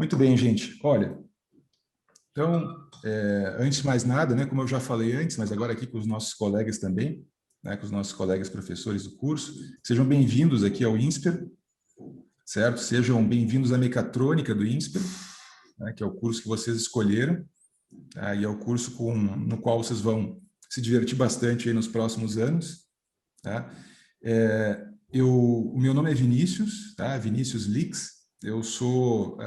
Muito bem, gente. Olha, então, antes de mais nada, né, como eu já falei antes, mas agora aqui com os nossos colegas também, né, com os nossos colegas professores do curso, sejam bem-vindos aqui ao INSPER, certo? Sejam bem-vindos à mecatrônica do INSPER, né, que é o curso que vocês escolheram, tá? E é o curso no qual vocês vão se divertir bastante aí nos próximos anos, tá? O meu nome é Vinícius, tá? Vinícius Lix. Eu sou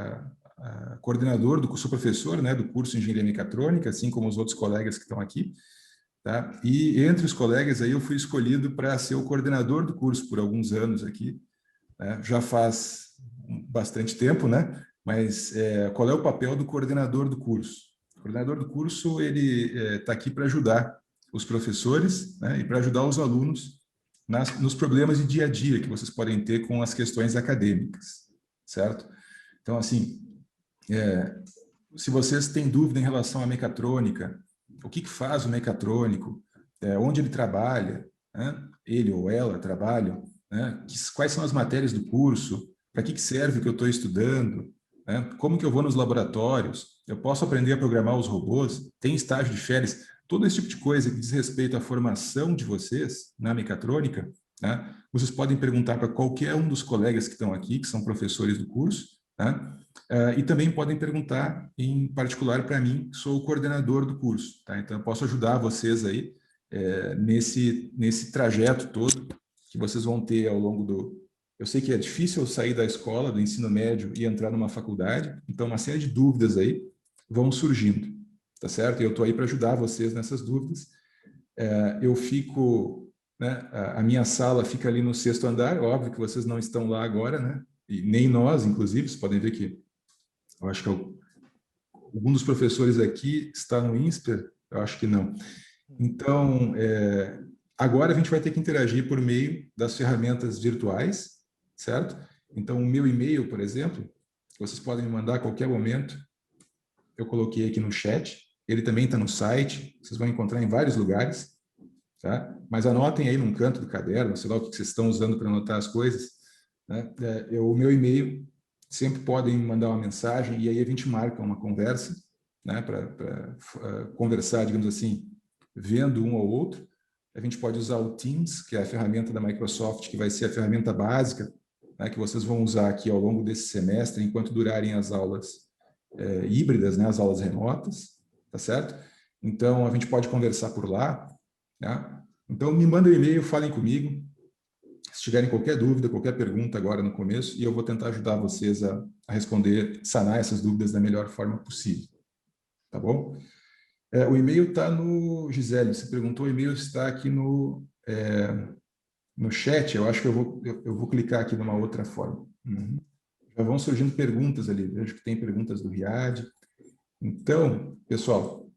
coordenador sou professor, né, do curso de Engenharia Mecatrônica, assim como os outros colegas que estão aqui, tá? E entre os colegas aí eu fui escolhido para ser o coordenador do curso por alguns anos aqui, né? Já faz bastante tempo, né? Mas qual é o papel do coordenador do curso? O coordenador do curso ele está aqui para ajudar os professores, né, e para ajudar os alunos nos problemas de dia a dia que vocês podem ter com as questões acadêmicas, certo? Então, assim, se vocês têm dúvida em relação à mecatrônica, o que faz o mecatrônico, onde ele trabalha, né? Ele ou ela trabalham, né? Quais são as matérias do curso, para que serve o que eu estou estudando, né? Como que eu vou nos laboratórios, eu posso aprender a programar os robôs, tem estágio de férias, todo esse tipo de coisa que diz respeito à formação de vocês na mecatrônica, né? Vocês podem perguntar para qualquer um dos colegas que estão aqui, que são professores do curso, né? E também podem perguntar, em particular, para mim, que sou o coordenador do curso. Tá? Então, eu posso ajudar vocês aí nesse trajeto todo que vocês vão ter ao longo do... Eu sei que é difícil sair da escola, do ensino médio, e entrar numa faculdade, então uma série de dúvidas aí vão surgindo, tá certo? E eu estou aí para ajudar vocês nessas dúvidas. Eu fico... Né, a minha sala fica ali no 6º andar, óbvio que vocês não estão lá agora, né? E nem nós, inclusive, vocês podem ver que eu acho que algum dos professores aqui está no INSPER, eu acho que não. Então, agora a gente vai ter que interagir por meio das ferramentas virtuais, certo? Então, o meu e-mail, por exemplo, vocês podem me mandar a qualquer momento, eu coloquei aqui no chat, ele também está no site, vocês vão encontrar em vários lugares, tá? Mas anotem aí num canto do caderno, sei lá o que vocês estão usando para anotar as coisas, né? O meu e-mail, sempre podem mandar uma mensagem e aí a gente marca uma conversa, né, para conversar, digamos assim, vendo um ao outro. A gente pode usar o Teams, que é a ferramenta da Microsoft, que vai ser a ferramenta básica, né, que vocês vão usar aqui ao longo desse semestre, enquanto durarem as aulas híbridas, né, as aulas remotas, tá certo? Então, a gente pode conversar por lá, né? Então, me mandem um e-mail, falem comigo, se tiverem qualquer dúvida, qualquer pergunta agora no começo, e eu vou tentar ajudar vocês a responder, sanar essas dúvidas da melhor forma possível. Tá bom? O e-mail está no... Gisele, você perguntou, o e-mail está aqui no chat, eu acho que eu vou clicar aqui de uma outra forma. Uhum. Já vão surgindo perguntas ali, vejo que tem perguntas do Riad. Então, pessoal,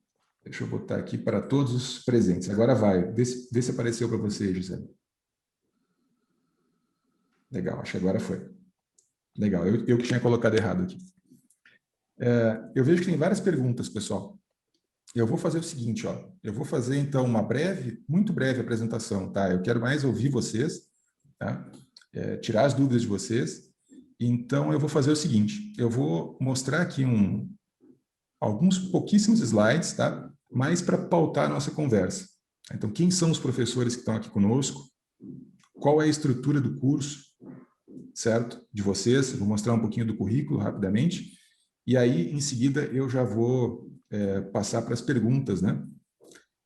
deixa eu botar aqui para todos os presentes. Agora vai, vê se apareceu para você, Gisele. Legal, acho que agora foi. Legal, eu que tinha colocado errado aqui. Eu vejo que tem várias perguntas, pessoal. Eu vou fazer o seguinte, ó. Eu vou fazer, então, uma breve, muito breve apresentação, tá? Eu quero mais ouvir vocês, tá? Tirar as dúvidas de vocês. Então, eu vou fazer o seguinte. Eu vou mostrar aqui alguns pouquíssimos slides, tá? Mas para pautar a nossa conversa. Então, quem são os professores que estão aqui conosco? Qual é a estrutura do curso, certo? De vocês. Eu vou mostrar um pouquinho do currículo rapidamente. E aí, em seguida, eu já vou passar para as perguntas, né?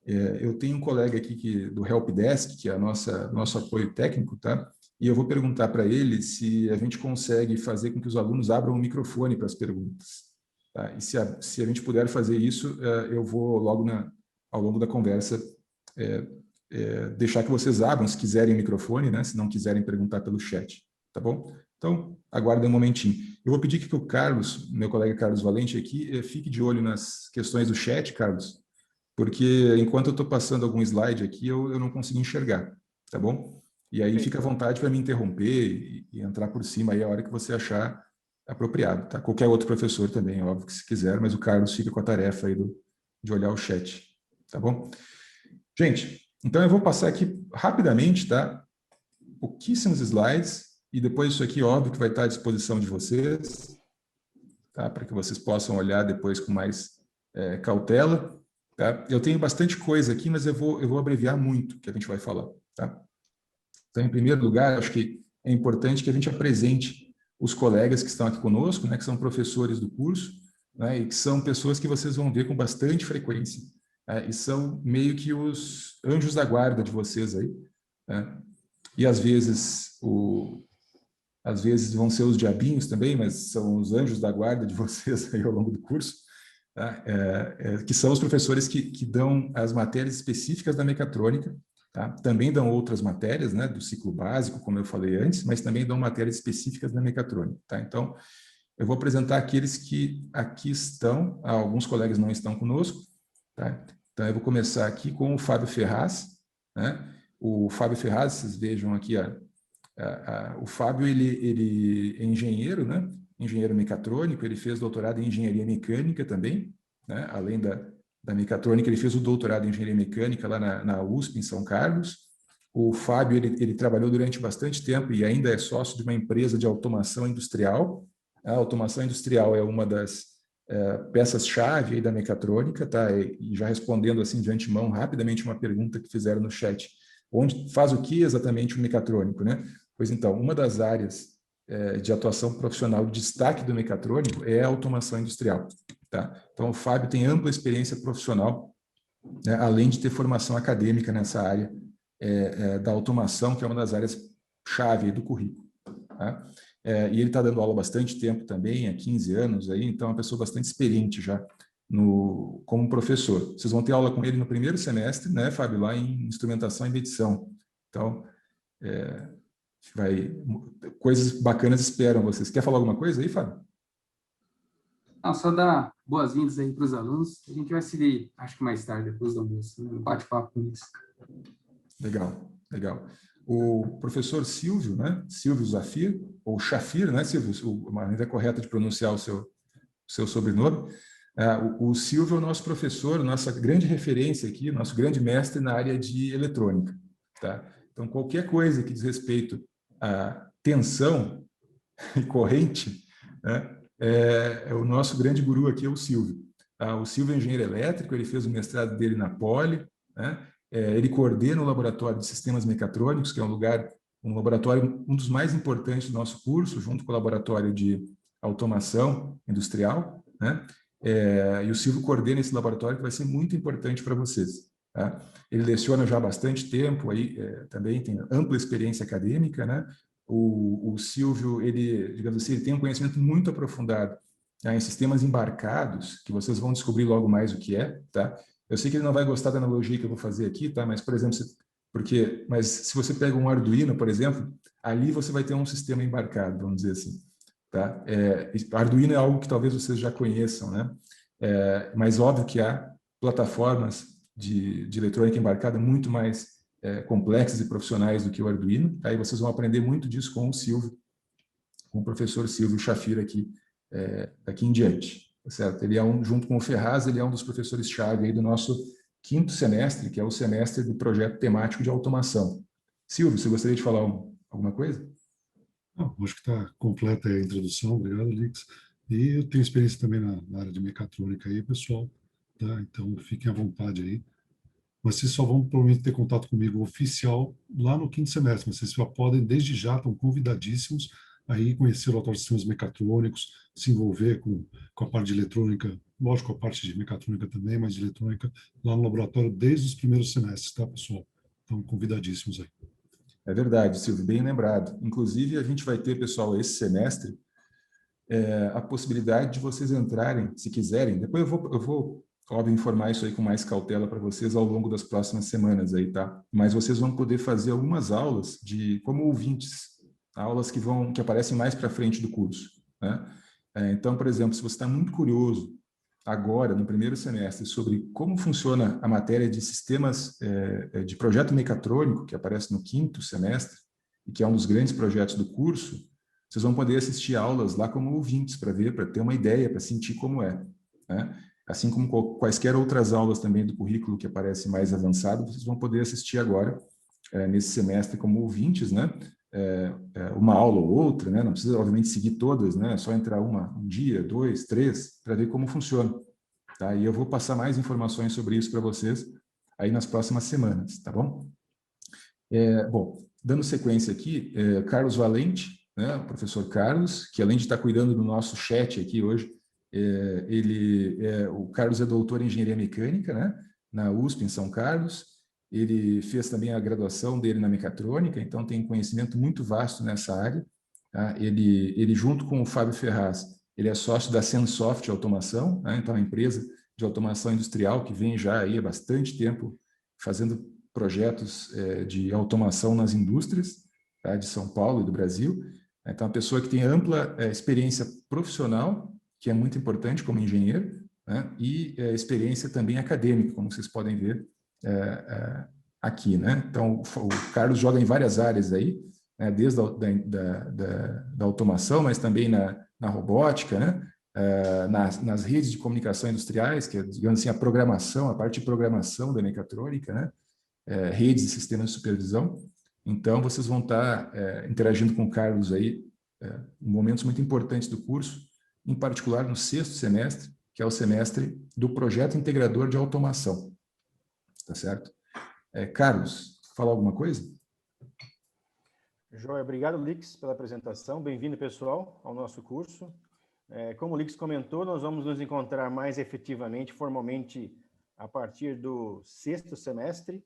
Eu tenho um colega aqui do Helpdesk, que é nosso apoio técnico, tá? E eu vou perguntar para ele se a gente consegue fazer com que os alunos abram o microfone para as perguntas. Tá? E se a gente puder fazer isso, eu vou logo ao longo da conversa deixar que vocês abram, se quiserem o microfone, né? Se não quiserem perguntar pelo chat, tá bom? Então, aguardem um momentinho. Eu vou pedir que o Carlos, meu colega Carlos Valente aqui, fique de olho nas questões do chat, Carlos, porque enquanto eu estou passando algum slide aqui, eu não consigo enxergar, tá bom? E aí fica à vontade para me interromper e entrar por cima aí a hora que você achar apropriado, tá? Qualquer outro professor também, óbvio que se quiser, mas o Carlos fica com a tarefa aí de olhar o chat, tá bom? Gente, então eu vou passar aqui rapidamente, tá? Pouquíssimos slides, e depois isso aqui, óbvio, que vai estar à disposição de vocês. tá? Para que vocês possam olhar depois com mais cautela. Tá? Eu tenho bastante coisa aqui, mas eu vou abreviar muito o que a gente vai falar. Tá? Então, em primeiro lugar, acho que é importante que a gente apresente os colegas que estão aqui conosco, né, que são professores do curso, né, e que são pessoas que vocês vão ver com bastante frequência, e são meio que os anjos da guarda de vocês aí, né? E às vezes vão ser os diabinhos também, mas são os anjos da guarda de vocês aí ao longo do curso, tá? Que são os professores que dão as matérias específicas da mecatrônica, tá? Também dão outras matérias, né, do ciclo básico, como eu falei antes, mas também dão matérias específicas da mecatrônica, tá? Então, eu vou apresentar aqueles que aqui estão, alguns colegas não estão conosco, tá? Então, eu vou começar aqui com o Fábio Ferraz, né? O Fábio Ferraz, vocês vejam aqui, o Fábio, ele é engenheiro, né? Engenheiro mecatrônico, ele fez doutorado em engenharia mecânica também, né? Além da mecatrônica, ele fez o doutorado em engenharia mecânica lá na USP, em São Carlos. O Fábio, ele trabalhou durante bastante tempo e ainda é sócio de uma empresa de automação industrial. A automação industrial é uma das peças-chave da mecatrônica, tá? E já respondendo assim de antemão rapidamente uma pergunta que fizeram no chat, onde faz o que exatamente o mecatrônico, né? Pois então, uma das áreas de atuação profissional de destaque do mecatrônico é a automação industrial, tá? Então, o Fábio tem ampla experiência profissional, né, além de ter formação acadêmica nessa área da automação, que é uma das áreas-chave do currículo, tá? E ele está dando aula há bastante tempo também, há 15 anos, aí, então é uma pessoa bastante experiente já como professor. Vocês vão ter aula com ele no primeiro semestre, né, Fábio, lá em instrumentação e medição. Então, coisas bacanas esperam vocês. Quer falar alguma coisa aí, Fábio? Não, só dar boas-vindas aí para os alunos. A gente vai seguir, acho que mais tarde, depois do almoço, né? Um bate-papo com isso. Legal, legal. O professor Silvio, né? Silvio Zafir, ou Chafir, né, Silvio? A maneira correta de pronunciar o seu sobrenome. O Silvio é o nosso professor, nossa grande referência aqui, nosso grande mestre na área de eletrônica, tá? Então, qualquer coisa que diz respeito à tensão e corrente, né, o nosso grande guru aqui é o Silvio. Tá? O Silvio é engenheiro elétrico, ele fez o mestrado dele na Poli, né? Ele coordena o laboratório de sistemas mecatrônicos, que é um laboratório, um dos mais importantes do nosso curso, junto com o laboratório de automação industrial, né? E o Silvio coordena esse laboratório, que vai ser muito importante para vocês. Tá? Ele leciona já há bastante tempo, aí, também tem ampla experiência acadêmica, né? O Silvio, ele, digamos assim, ele tem um conhecimento muito aprofundado, tá, em sistemas embarcados, que vocês vão descobrir logo mais o que é, tá? Eu sei que ele não vai gostar da analogia que eu vou fazer aqui, tá? Mas, por exemplo, mas se você pega um Arduino, por exemplo, ali você vai ter um sistema embarcado, vamos dizer assim, tá? Arduino é algo que talvez vocês já conheçam, né? Mas óbvio que há plataformas de eletrônica embarcada muito mais complexas e profissionais do que o Arduino. Aí vocês vão aprender muito disso com o Silvio, com o professor Silvio Chafir aqui, daqui em diante. Certo? Ele junto com o Ferraz, ele é um dos professores-chave aí do nosso 5º semestre, que é o semestre do projeto temático de automação. Silvio, você gostaria de falar alguma coisa? Não, acho que está completa a introdução, obrigado, Lix. E eu tenho experiência também na área de mecatrônica aí, pessoal, tá? Então fiquem à vontade aí. Mas vocês só vão provavelmente ter contato comigo oficial lá no 5º semestre, mas vocês já podem, desde já, estão convidadíssimos aí conhecer o laboratório de sistemas mecatrônicos, se envolver com a parte de eletrônica, lógico, a parte de mecatrônica também, mas de eletrônica, lá no laboratório desde os primeiros semestres, tá, pessoal? Então, convidadíssimos aí. É verdade, Silvio, bem lembrado. Inclusive, a gente vai ter, pessoal, esse semestre, a possibilidade de vocês entrarem, se quiserem. Depois eu vou, óbvio, informar isso aí com mais cautela para vocês ao longo das próximas semanas aí, tá? Mas vocês vão poder fazer algumas aulas como ouvintes, aulas que aparecem mais para frente do curso, né? Então, por exemplo, se você está muito curioso agora, no primeiro semestre, sobre como funciona a matéria de sistemas de projeto mecatrônico, que aparece no 5º semestre, e que é um dos grandes projetos do curso, vocês vão poder assistir aulas lá como ouvintes, para ter uma ideia, para sentir como é, né? Assim como quaisquer outras aulas também do currículo que aparece mais avançado, vocês vão poder assistir agora, nesse semestre, como ouvintes, né? uma aula ou outra, né? Não precisa, obviamente, seguir todas, né? É só entrar um dia, 2, 3, para ver como funciona. Tá? E eu vou passar mais informações sobre isso para vocês aí nas próximas semanas, tá bom? Bom, dando sequência aqui, Carlos Valente, né? O professor Carlos, que além de estar cuidando do nosso chat aqui hoje, o Carlos é doutor em engenharia mecânica, né? Na USP, em São Carlos. Ele fez também a graduação dele na mecatrônica, então tem conhecimento muito vasto nessa área. Tá? Ele, junto com o Fábio Ferraz, ele é sócio da Sensoft Automação, né? Então, é uma empresa de automação industrial que vem já aí há bastante tempo fazendo projetos de automação nas indústrias, tá? De São Paulo e do Brasil. Então, uma pessoa que tem ampla experiência profissional, que é muito importante como engenheiro, né? E experiência também acadêmica, como vocês podem ver aqui, né? Então, o Carlos joga em várias áreas aí, né? Desde da automação, mas também na robótica, né? Nas redes de comunicação industriais, que é, digamos assim, a programação, a parte de programação da mecatrônica, né? Redes e sistemas de supervisão. Então, vocês vão estar interagindo com o Carlos aí em momentos muito importantes do curso, em particular no 6º semestre, que é o semestre do projeto integrador de automação. Tá certo? Carlos, falar alguma coisa? Joia, obrigado, Lix, pela apresentação. Bem-vindo, pessoal, ao nosso curso. Como o Lix comentou, nós vamos nos encontrar mais efetivamente, formalmente, a partir do 6º semestre,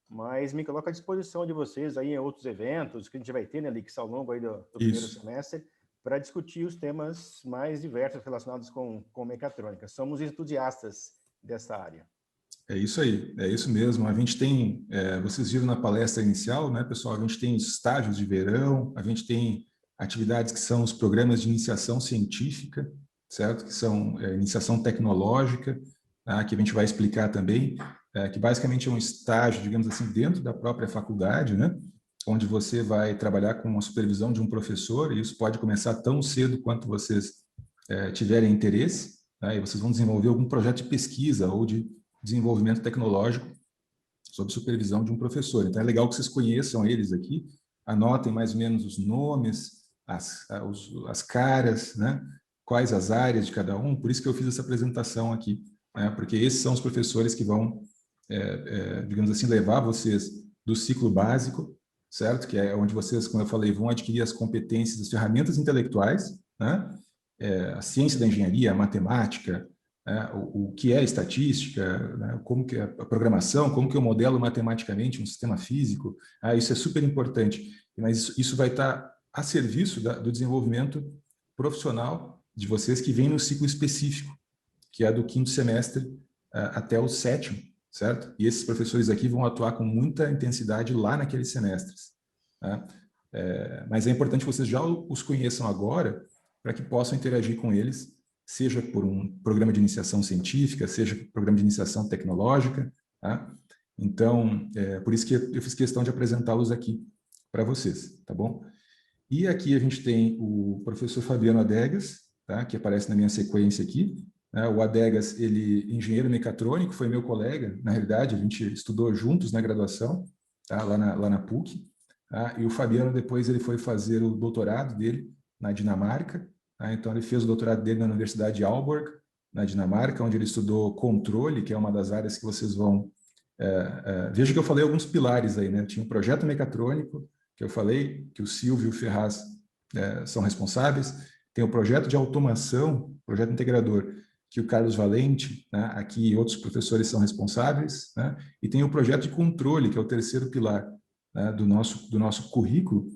mas me coloco à disposição de vocês aí em outros eventos que a gente vai ter, né, Lix, ao longo aí do primeiro semestre, para discutir os temas mais diversos relacionados com mecatrônica. Somos entusiastas dessa área. É isso aí, é isso mesmo. A gente tem, vocês viram na palestra inicial, né, pessoal? A gente tem estágios de verão, a gente tem atividades que são os programas de iniciação científica, certo? Que são iniciação tecnológica, tá? Que a gente vai explicar também, que basicamente é um estágio, digamos assim, dentro da própria faculdade, né? Onde você vai trabalhar com a supervisão de um professor, e isso pode começar tão cedo quanto vocês tiverem interesse, tá? E vocês vão desenvolver algum projeto de pesquisa ou de desenvolvimento tecnológico sob supervisão de um professor. Então, é legal que vocês conheçam eles aqui, anotem mais ou menos os nomes, as caras, né? Quais as áreas de cada um. Por isso que eu fiz essa apresentação aqui, né? Porque esses são os professores que vão, digamos assim, levar vocês do ciclo básico, certo? Que é onde vocês, como eu falei, vão adquirir as competências, as ferramentas intelectuais, né? A ciência da engenharia, a matemática, o que é estatística, né? Como que é a programação, como que eu modelo matematicamente um sistema físico, isso é super importante, mas isso vai estar a serviço do desenvolvimento profissional de vocês que vem no ciclo específico, que é do 5º semestre até o 7º, certo? E esses professores aqui vão atuar com muita intensidade lá naqueles semestres, né? Mas é importante que vocês já os conheçam agora para que possam interagir com eles, seja por um programa de iniciação científica, seja por um programa de iniciação tecnológica, tá? Então, por isso que eu fiz questão de apresentá-los aqui para vocês, tá bom? E aqui a gente tem o professor Fabiano Adegas, tá? Que aparece na minha sequência aqui, né? O Adegas, ele engenheiro mecatrônico, foi meu colega, na realidade, a gente estudou juntos na graduação, tá? Lá na PUC, tá? E o Fabiano depois ele foi fazer o doutorado dele na Dinamarca. Então, ele fez o doutorado dele na Universidade de Aalborg, na Dinamarca, onde ele estudou controle, que é uma das áreas que vocês vão... veja que eu falei alguns pilares aí, né? Tinha um projeto mecatrônico, que eu falei, que o Silvio e o Ferraz são responsáveis. Tem o projeto de automação, projeto integrador, que o Carlos Valente, né? Aqui outros professores são responsáveis, né? E tem o projeto de controle, que é o 3º pilar, né? do nosso currículo,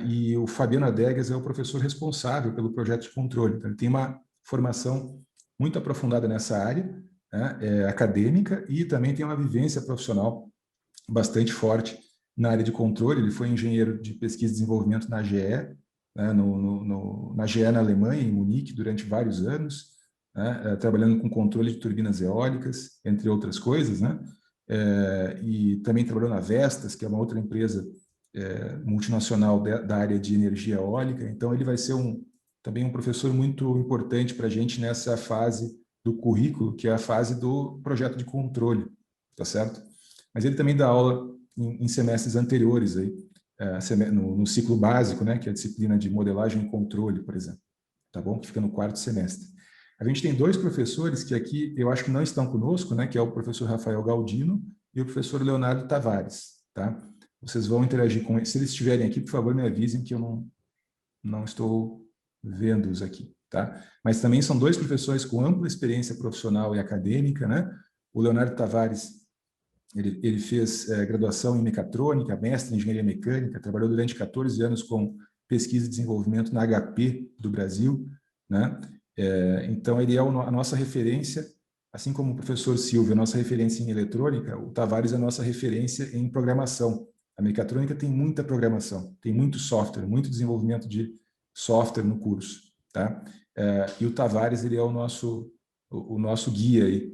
e o Fabiano Adegas é o professor responsável pelo projeto de controle. Então, ele tem uma formação muito aprofundada nessa área, né, acadêmica, e também tem uma vivência profissional bastante forte na área de controle. Ele foi engenheiro de pesquisa e desenvolvimento na GE, né, na GE na Alemanha, em Munique, durante vários anos, né, trabalhando com controle de turbinas eólicas, entre outras coisas, né, e também trabalhou na Vestas, que é uma outra empresa multinacional da área de energia eólica. Então, ele vai ser também um professor muito importante para a gente nessa fase do currículo, que é a fase do projeto de controle, tá certo? Mas ele também dá aula em semestres anteriores aí, no ciclo básico, né, que é a disciplina de modelagem e controle, por exemplo, tá bom? Que fica no 4º semestre. A gente tem 2 professores que aqui eu acho que não estão conosco, né, que é o professor Rafael Galdino e o professor Leonardo Tavares, tá? Vocês vão interagir com eles. Se eles estiverem aqui, por favor, me avisem que eu não estou vendo-os aqui, tá? Mas também são 2 professores com ampla experiência profissional e acadêmica, né? O Leonardo Tavares, ele fez graduação em mecatrônica, mestre em engenharia mecânica, trabalhou durante 14 anos com pesquisa e desenvolvimento na HP do Brasil, né? Então, ele é a nossa referência, assim como o professor Silvio, a nossa referência em eletrônica, o Tavares é a nossa referência em programação. A mecatrônica tem muita programação, tem muito software, muito desenvolvimento de software no curso, tá? E o Tavares, ele é o nosso guia aí,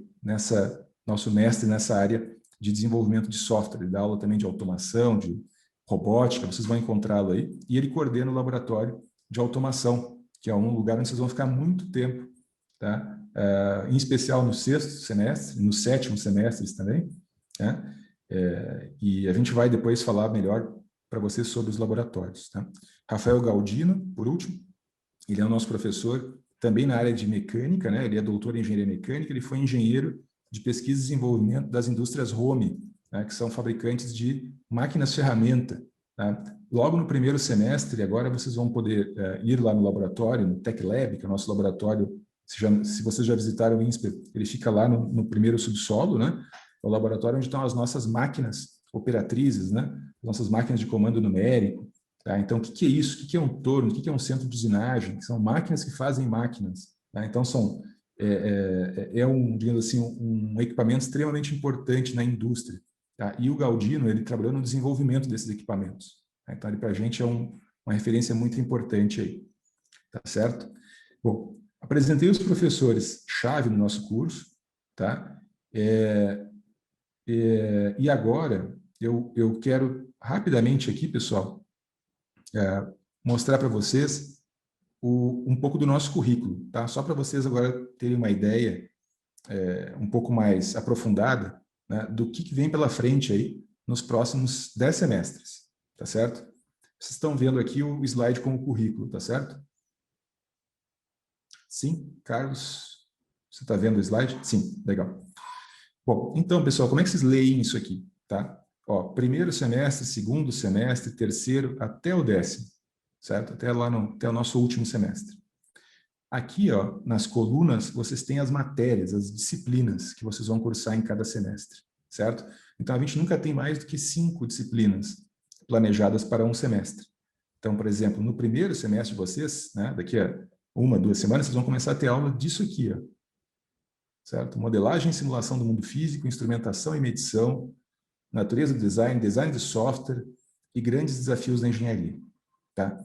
nosso mestre nessa área de desenvolvimento de software. Ele dá aula também de automação, de robótica, vocês vão encontrá-lo aí. E ele coordena o laboratório de automação, que é um lugar onde vocês vão ficar muito tempo, tá? Em especial no 6º semestre, no 7º semestre também, né? E a gente vai depois falar melhor para vocês sobre os laboratórios, tá? Rafael Galdino, por último, ele é o nosso professor também na área de mecânica, né? Ele é doutor em engenharia mecânica, ele foi engenheiro de pesquisa e desenvolvimento das indústrias Home, né? Que são fabricantes de máquinas-ferramenta, tá? Logo no 1º semestre, agora vocês vão poder ir lá no laboratório, no Tech Lab, que é o nosso laboratório. Se vocês já visitaram o INSPER, ele fica lá no 1º subsolo, né? É o laboratório onde estão as nossas máquinas operatrizes, né? As nossas máquinas de comando numérico. Tá? Então, o que é isso? O que é um torno? O que é um centro de usinagem? São máquinas que fazem máquinas. Tá? Então, digamos assim, um equipamento extremamente importante na indústria. Tá? E o Galdino, ele trabalhou no desenvolvimento desses equipamentos. Tá? Então, ele para a gente é uma referência muito importante aí. Tá certo? Bom, apresentei os professores-chave no nosso curso, tá? E agora, eu quero rapidamente aqui, pessoal, mostrar para vocês um pouco do nosso currículo, tá? Só para vocês agora terem uma ideia um pouco mais aprofundada, né, do que vem pela frente aí nos próximos 10 semestres, tá certo? Vocês estão vendo aqui o slide com o currículo, tá certo? Sim, Carlos, você está vendo o slide? Sim, legal. Bom, então, pessoal, como é que vocês leem isso aqui, tá? Ó, 1º semestre, 2º semestre, 3º, até o 10º, certo? Até o nosso último semestre. Aqui, ó, nas colunas, vocês têm as matérias, as disciplinas que vocês vão cursar em cada semestre, certo? Então, a gente nunca tem mais do que 5 disciplinas planejadas para um semestre. Então, por exemplo, no 1º semestre de vocês, né, daqui a 1, 2 semanas, vocês vão começar a ter aula disso aqui, ó. Certo? Modelagem e simulação do mundo físico, instrumentação e medição, natureza do design, design de software e grandes desafios da engenharia. Tá?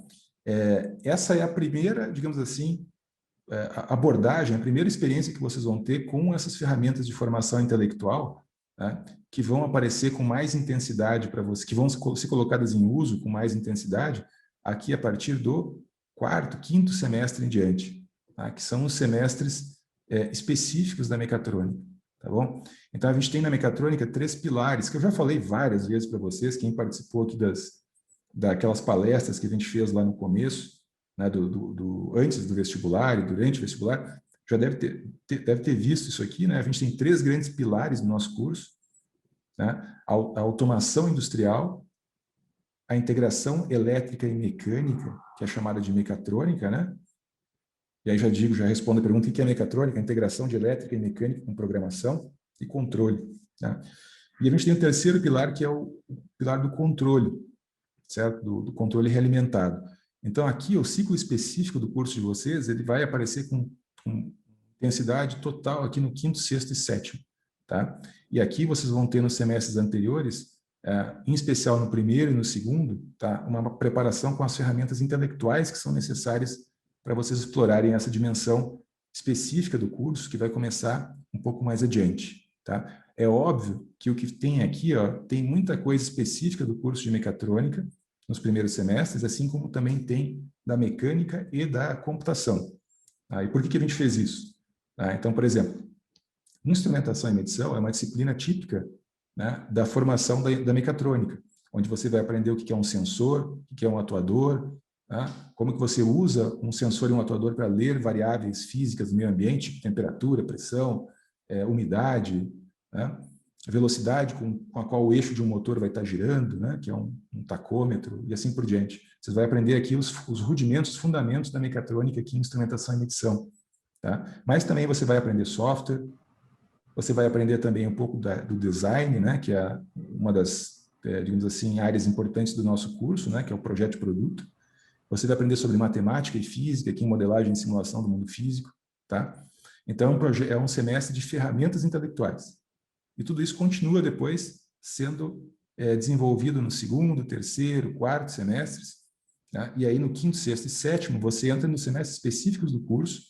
Essa é a primeira, digamos assim, abordagem, a primeira experiência que vocês vão ter com essas ferramentas de formação intelectual, tá? Que vão aparecer com mais intensidade para vocês, que vão ser colocadas em uso com mais intensidade aqui a partir do 4º, 5º semestre em diante, tá? Que são os semestres específicos da mecatrônica, tá bom? Então, a gente tem na mecatrônica 3 pilares, que eu já falei várias vezes para vocês, quem participou aqui daquelas palestras que a gente fez lá no começo, né, antes do vestibular e durante o vestibular, já deve ter visto isso aqui, né? A gente tem 3 grandes pilares no nosso curso, né? A automação industrial, a integração elétrica e mecânica, que é chamada de mecatrônica, né? E aí já respondo a pergunta: o que é mecatrônica? A integração de elétrica e mecânica com programação e controle. Tá? E a gente tem o 3º pilar, que é o pilar do controle, certo? Do controle realimentado. Então, aqui, o ciclo específico do curso de vocês, ele vai aparecer com intensidade total aqui no 5º, 6º e 7º. Tá? E aqui vocês vão ter nos semestres anteriores, em especial no 1º e no 2º, tá? Uma preparação com as ferramentas intelectuais que são necessárias para vocês explorarem essa dimensão específica do curso, que vai começar um pouco mais adiante. Tá? É óbvio que o que tem aqui, ó, tem muita coisa específica do curso de mecatrônica nos primeiros semestres, assim como também tem da mecânica e da computação. Tá? E por que a gente fez isso? Tá? Então, por exemplo, instrumentação e medição é uma disciplina típica, né, da formação da mecatrônica. onde você vai aprender o que é um sensor, o que é um atuador, tá? Como que você usa um sensor e um atuador para ler variáveis físicas do meio ambiente, tipo temperatura, pressão, umidade, né? Velocidade com a qual o eixo de um motor vai estar girando, né? Que é um tacômetro, e assim por diante. Você vai aprender aqui os rudimentos, os fundamentos da mecatrônica aqui em instrumentação e medição. Tá? Mas também você vai aprender software, você vai aprender também um pouco do design, né? Que é uma das, digamos assim, áreas importantes do nosso curso, né? Que é o projeto de produto. Você vai aprender sobre matemática e física, aqui em modelagem e simulação do mundo físico. Tá? Então, é um semestre de ferramentas intelectuais. E tudo isso continua depois sendo desenvolvido no segundo, terceiro, quarto semestres. Tá? E aí, no quinto, sexto e sétimo, você entra nos semestres específicos do curso.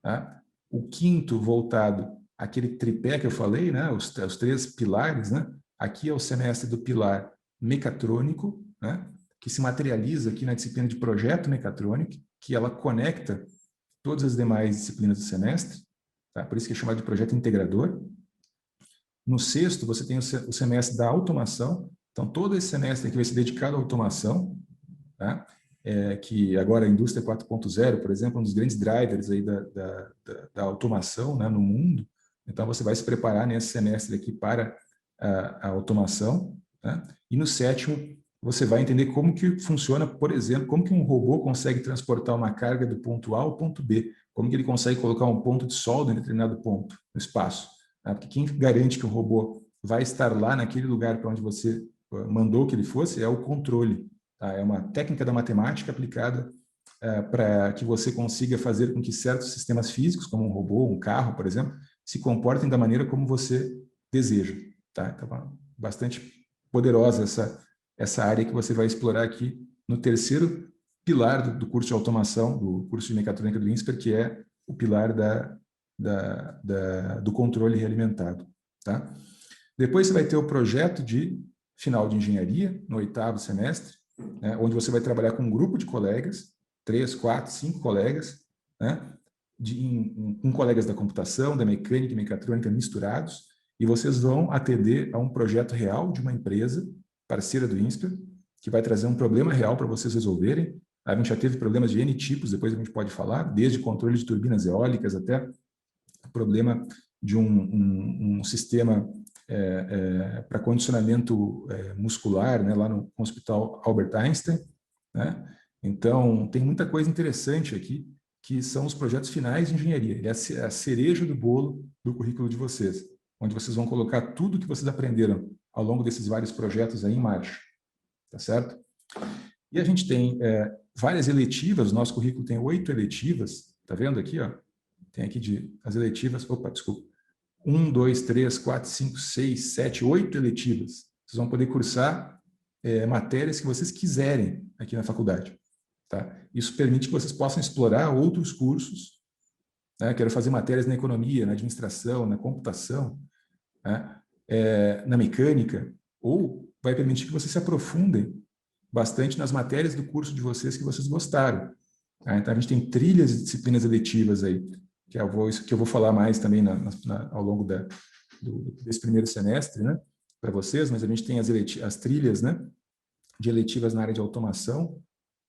Tá? O quinto, voltado àquele tripé que eu falei, né? os 3 pilares. Né? Aqui é o semestre do pilar mecatrônico, né? Que se materializa aqui na disciplina de projeto mecatrônico, que ela conecta todas as demais disciplinas do semestre. Tá? Por isso que é chamado de projeto integrador. No sexto, você tem o semestre da automação. Então, todo esse semestre aqui vai ser dedicado à automação, tá? Que agora a indústria 4.0, por exemplo, é um dos grandes drivers aí da automação, né, no mundo. Então, você vai se preparar nesse semestre aqui para a automação. Tá? E no sétimo, você vai entender como que funciona, por exemplo, como que um robô consegue transportar uma carga do ponto A ao ponto B, como que ele consegue colocar um ponto de solda em determinado ponto no espaço. Porque quem garante que o robô vai estar lá naquele lugar para onde você mandou que ele fosse é o controle. Tá? É uma técnica da matemática aplicada para que você consiga fazer com que certos sistemas físicos, como um robô, um carro, por exemplo, se comportem da maneira como você deseja. Tá? Então, bastante poderosa essa área que você vai explorar aqui no terceiro pilar do curso de automação, do curso de mecatrônica do INSPER, que é o pilar do controle realimentado. Tá? Depois você vai ter o projeto de final de engenharia, no 8º semestre, né, onde você vai trabalhar com um grupo de colegas, 3, 4, 5 colegas, né, com colegas da computação, da mecânica e mecatrônica misturados, e vocês vão atender a um projeto real de uma empresa parceira do INSPER, que vai trazer um problema real para vocês resolverem. A gente já teve problemas de N tipos, depois a gente pode falar, desde controle de turbinas eólicas até problema de um sistema para condicionamento muscular, né, lá no Hospital Albert Einstein. Né? Então, tem muita coisa interessante aqui, que são os projetos finais de engenharia. Ele é a cereja do bolo do currículo de vocês, onde vocês vão colocar tudo que vocês aprenderam ao longo desses vários projetos aí em marcha. Tá certo? E a gente tem várias eletivas, o nosso currículo tem 8 eletivas, tá vendo aqui, ó? Tem aqui as eletivas, 1, 2, 3, 4, 5, 6, 7, 8 eletivas. Vocês vão poder cursar matérias que vocês quiserem aqui na faculdade. Tá? Isso permite que vocês possam explorar outros cursos. Né? Quero fazer matérias na economia, na administração, na computação, né? Na mecânica, ou vai permitir que vocês se aprofundem bastante nas matérias do curso de vocês que vocês gostaram. Tá? Então, a gente tem trilhas de disciplinas eletivas aí, que eu vou falar mais também ao longo desse primeiro semestre, né, para vocês, mas a gente tem as trilhas, né, de eletivas na área de automação,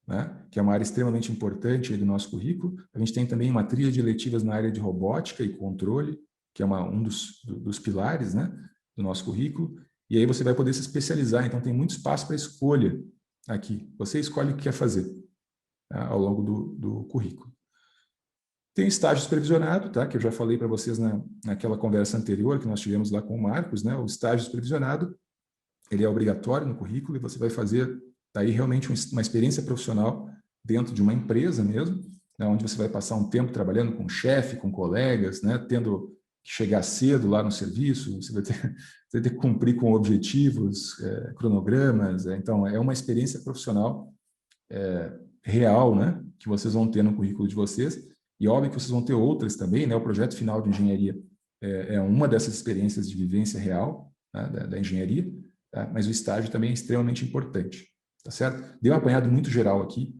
né, que é uma área extremamente importante aí do nosso currículo. A gente tem também uma trilha de eletivas na área de robótica e controle, que é um dos pilares, né, do nosso currículo, e aí você vai poder se especializar, então tem muito espaço para escolha aqui. Você escolhe o que quer fazer, tá, ao longo do currículo. Tem estágio supervisionado, tá, que eu já falei para vocês naquela conversa anterior que nós tivemos lá com o Marcos, né, o estágio supervisionado, ele é obrigatório no currículo e você vai fazer daí realmente uma experiência profissional dentro de uma empresa mesmo, né, onde você vai passar um tempo trabalhando com chefe, com colegas, né, tendo que chegar cedo lá no serviço, você vai ter que cumprir com objetivos, cronogramas, então é uma experiência profissional real, né, que vocês vão ter no currículo de vocês, e óbvio que vocês vão ter outras também, né, o projeto final de engenharia é uma dessas experiências de vivência real, né, da engenharia, tá? Mas o estágio também é extremamente importante, tá certo? Dei um apanhado muito geral aqui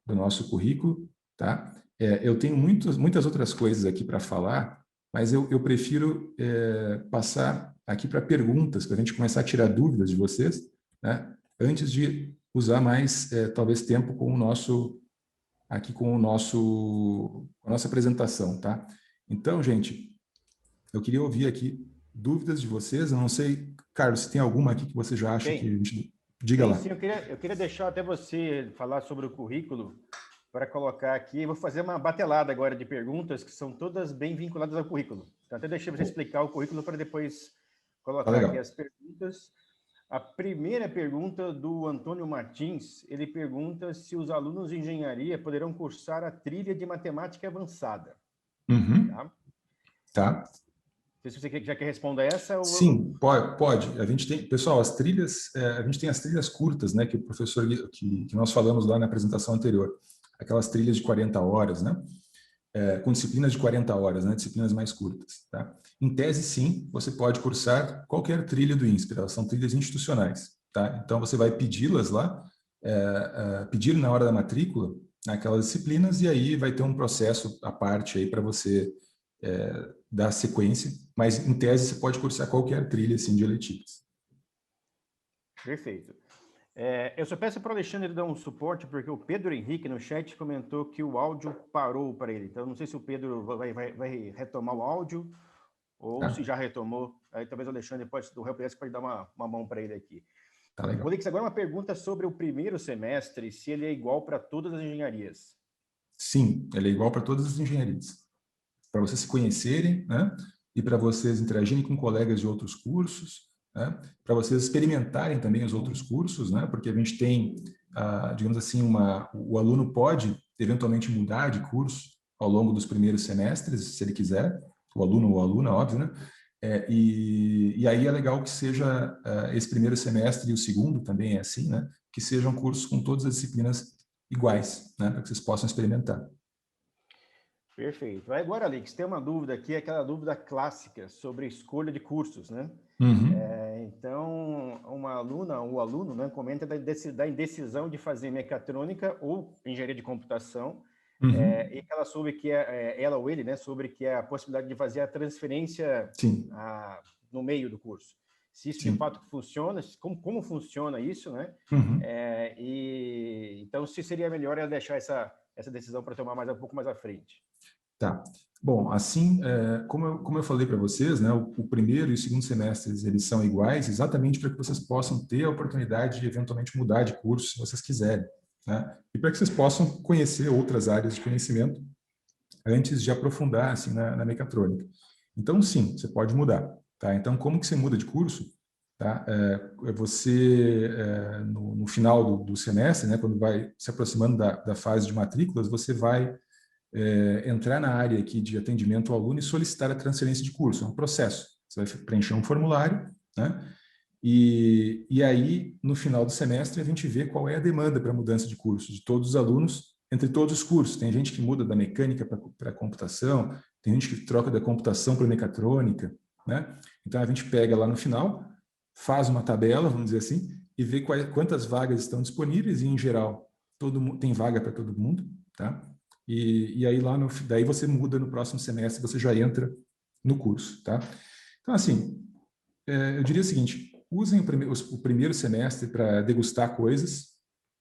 do nosso currículo, tá? Eu tenho muitas outras coisas aqui para falar, mas eu prefiro passar aqui para perguntas, para a gente começar a tirar dúvidas de vocês, né? antes de usar mais, talvez, tempo com a nossa apresentação, tá? Então, gente, eu queria ouvir aqui dúvidas de vocês. Eu não sei, Carlos, se tem alguma aqui que você já acha que a gente... Diga lá. Sim, eu queria deixar até você falar sobre o currículo para colocar aqui. Eu vou fazer uma batelada agora de perguntas que são todas bem vinculadas ao currículo. Então, até deixei você explicar o currículo para depois colocar aqui as perguntas. A primeira pergunta do Antônio Martins, ele pergunta se os alunos de engenharia poderão cursar a trilha de matemática avançada. Tá? Tá. Não sei se você já quer responder essa. Ou... Sim, pode. A gente tem, pessoal, as trilhas, a gente tem as trilhas curtas, né, que o professor, que nós falamos lá na apresentação anterior, aquelas trilhas de 40 horas, né, com disciplinas de 40 horas, né, disciplinas mais curtas, tá? Em tese, sim, você pode cursar qualquer trilha do INSPER, elas são trilhas institucionais, tá? Então, você vai pedi-las lá, pedir na hora da matrícula, naquelas disciplinas, e aí vai ter um processo à parte aí para você dar sequência, mas em tese você pode cursar qualquer trilha assim, de eletivas. Perfeito. Eu só peço para o Alexandre dar um suporte, porque o Pedro Henrique no chat comentou que o áudio parou para ele. Então, não sei se o Pedro vai retomar o áudio ou se já retomou. Aí talvez o Alexandre do Helpdesk pode dar uma mão para ele aqui. Tá legal. Rodrigues, agora uma pergunta sobre o primeiro semestre, se ele é igual para todas as engenharias. Sim, ele é igual para todas as engenharias. Para vocês se conhecerem, né? E para vocês interagirem com colegas de outros cursos, né? Para vocês experimentarem também os outros cursos, né? Porque a gente tem, digamos assim, o aluno pode eventualmente mudar de curso ao longo dos primeiros semestres, se ele quiser, o aluno ou a aluna, óbvio, né? E aí é legal que seja esse primeiro semestre e o segundo também é assim, né? Que sejam cursos com todas as disciplinas iguais, né? Para que vocês possam experimentar. Perfeito. Agora, Alex, tem uma dúvida aqui, aquela dúvida clássica sobre escolha de cursos, né? Então, uma aluna ou aluno, né, comenta da indecisão de fazer mecatrônica ou engenharia de computação, e que ela soube que ela ou ele, né, sobre que é a possibilidade de fazer a transferência no meio do curso. Se isso de fato funciona, como funciona isso, né? Então, se seria melhor ela deixar essa decisão para tomar um pouco mais à frente. Tá. Bom, assim, como eu falei para vocês, né, o primeiro e o segundo semestres, eles são iguais exatamente para que vocês possam ter a oportunidade de eventualmente mudar de curso, se vocês quiserem, né? E para que vocês possam conhecer outras áreas de conhecimento antes de aprofundar, assim, na mecatrônica. Então, sim, você pode mudar, tá? Então, como que você muda de curso? Tá? No final do semestre, né, quando vai se aproximando da fase de matrículas, você vai entrar na área aqui de atendimento ao aluno e solicitar a transferência de curso. É um processo. Você vai preencher um formulário, né? E aí, no final do semestre, a gente vê qual é a demanda para mudança de curso de todos os alunos, entre todos os cursos. Tem gente que muda da mecânica para a computação, tem gente que troca da computação para mecatrônica, né? Então, a gente pega lá no final, faz uma tabela, vamos dizer assim, e vê quantas vagas estão disponíveis, e, em geral, tem vaga para todo mundo, tá? E aí daí você muda no próximo semestre, você já entra no curso, tá? Então, assim, eu diria o seguinte: usem o primeiro semestre para degustar coisas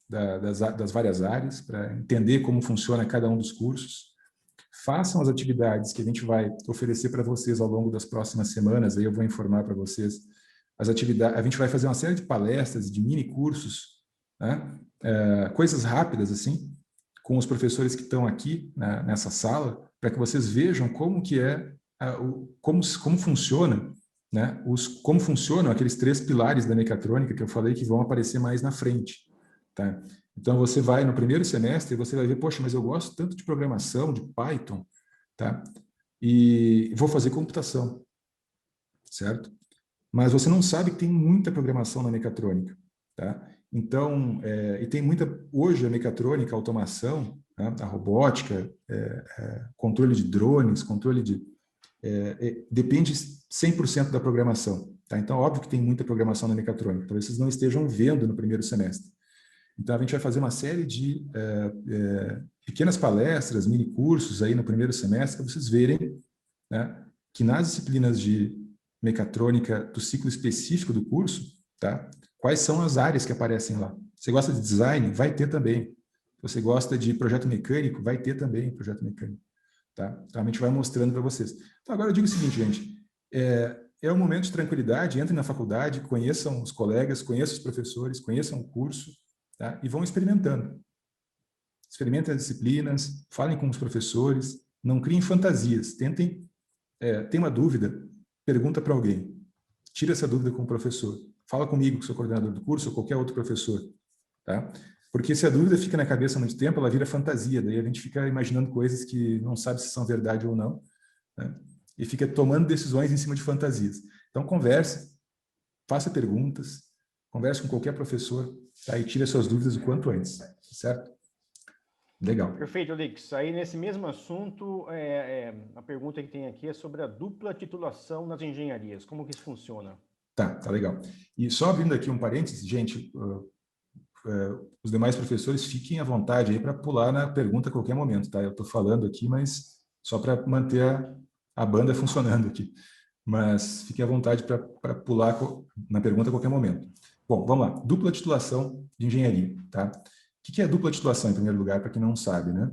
das várias áreas, para entender como funciona cada um dos cursos. Façam as atividades que a gente vai oferecer para vocês ao longo das próximas semanas, aí eu vou informar para vocês as atividades. A gente vai fazer uma série de palestras, de mini cursos, né? Coisas rápidas, assim, com os professores que estão aqui, né, nessa sala, para que vocês vejam como que como funciona, né, como funcionam aqueles 3 pilares da mecatrônica que eu falei que vão aparecer mais na frente, tá? Então, você vai no primeiro semestre e você vai ver, poxa, mas eu gosto tanto de programação, de Python, tá? E vou fazer computação, certo? Mas você não sabe que tem muita programação na mecatrônica, tá? Então, e tem hoje a mecatrônica, a automação, né, a robótica, controle de drones, depende 100% da programação, tá? Então, óbvio que tem muita programação na mecatrônica, talvez vocês não estejam vendo no primeiro semestre. Então, a gente vai fazer uma série de pequenas palestras, mini cursos aí no primeiro semestre, para vocês verem, né, que nas disciplinas de mecatrônica do ciclo específico do curso, tá? quais são as áreas que aparecem lá. Você gosta de design? Vai ter também. Você gosta de projeto mecânico? Vai ter também projeto mecânico. Tá? Então, a gente vai mostrando para vocês. Então, agora eu digo o seguinte, gente, é um momento de tranquilidade, entrem na faculdade, conheçam os colegas, conheçam os professores, conheçam o curso, tá? E vão experimentando. Experimentem as disciplinas, falem com os professores, não criem fantasias, tentem, tem uma dúvida, pergunta para alguém, tira essa dúvida com o professor, fala comigo, que sou coordenador do curso, ou qualquer outro professor, tá? Porque se a dúvida fica na cabeça há muito tempo, ela vira fantasia, daí a gente fica imaginando coisas que não sabe se são verdade ou não, né? E fica tomando decisões em cima de fantasias. Então, converse, faça perguntas, converse com qualquer professor, tá? E tire as suas dúvidas o quanto antes, certo? Legal. Perfeito, Lix. Aí, nesse mesmo assunto, a pergunta que tem aqui é sobre a dupla titulação nas engenharias. Como que isso funciona? Tá legal. E só abrindo aqui um parênteses, gente, os demais professores fiquem à vontade aí para pular na pergunta a qualquer momento, tá? Eu estou falando aqui, mas só para manter a banda funcionando aqui. Mas fiquem à vontade para pular na pergunta a qualquer momento. Bom, vamos lá. Dupla titulação de engenharia, tá? O que é dupla titulação, em primeiro lugar, para quem não sabe, né?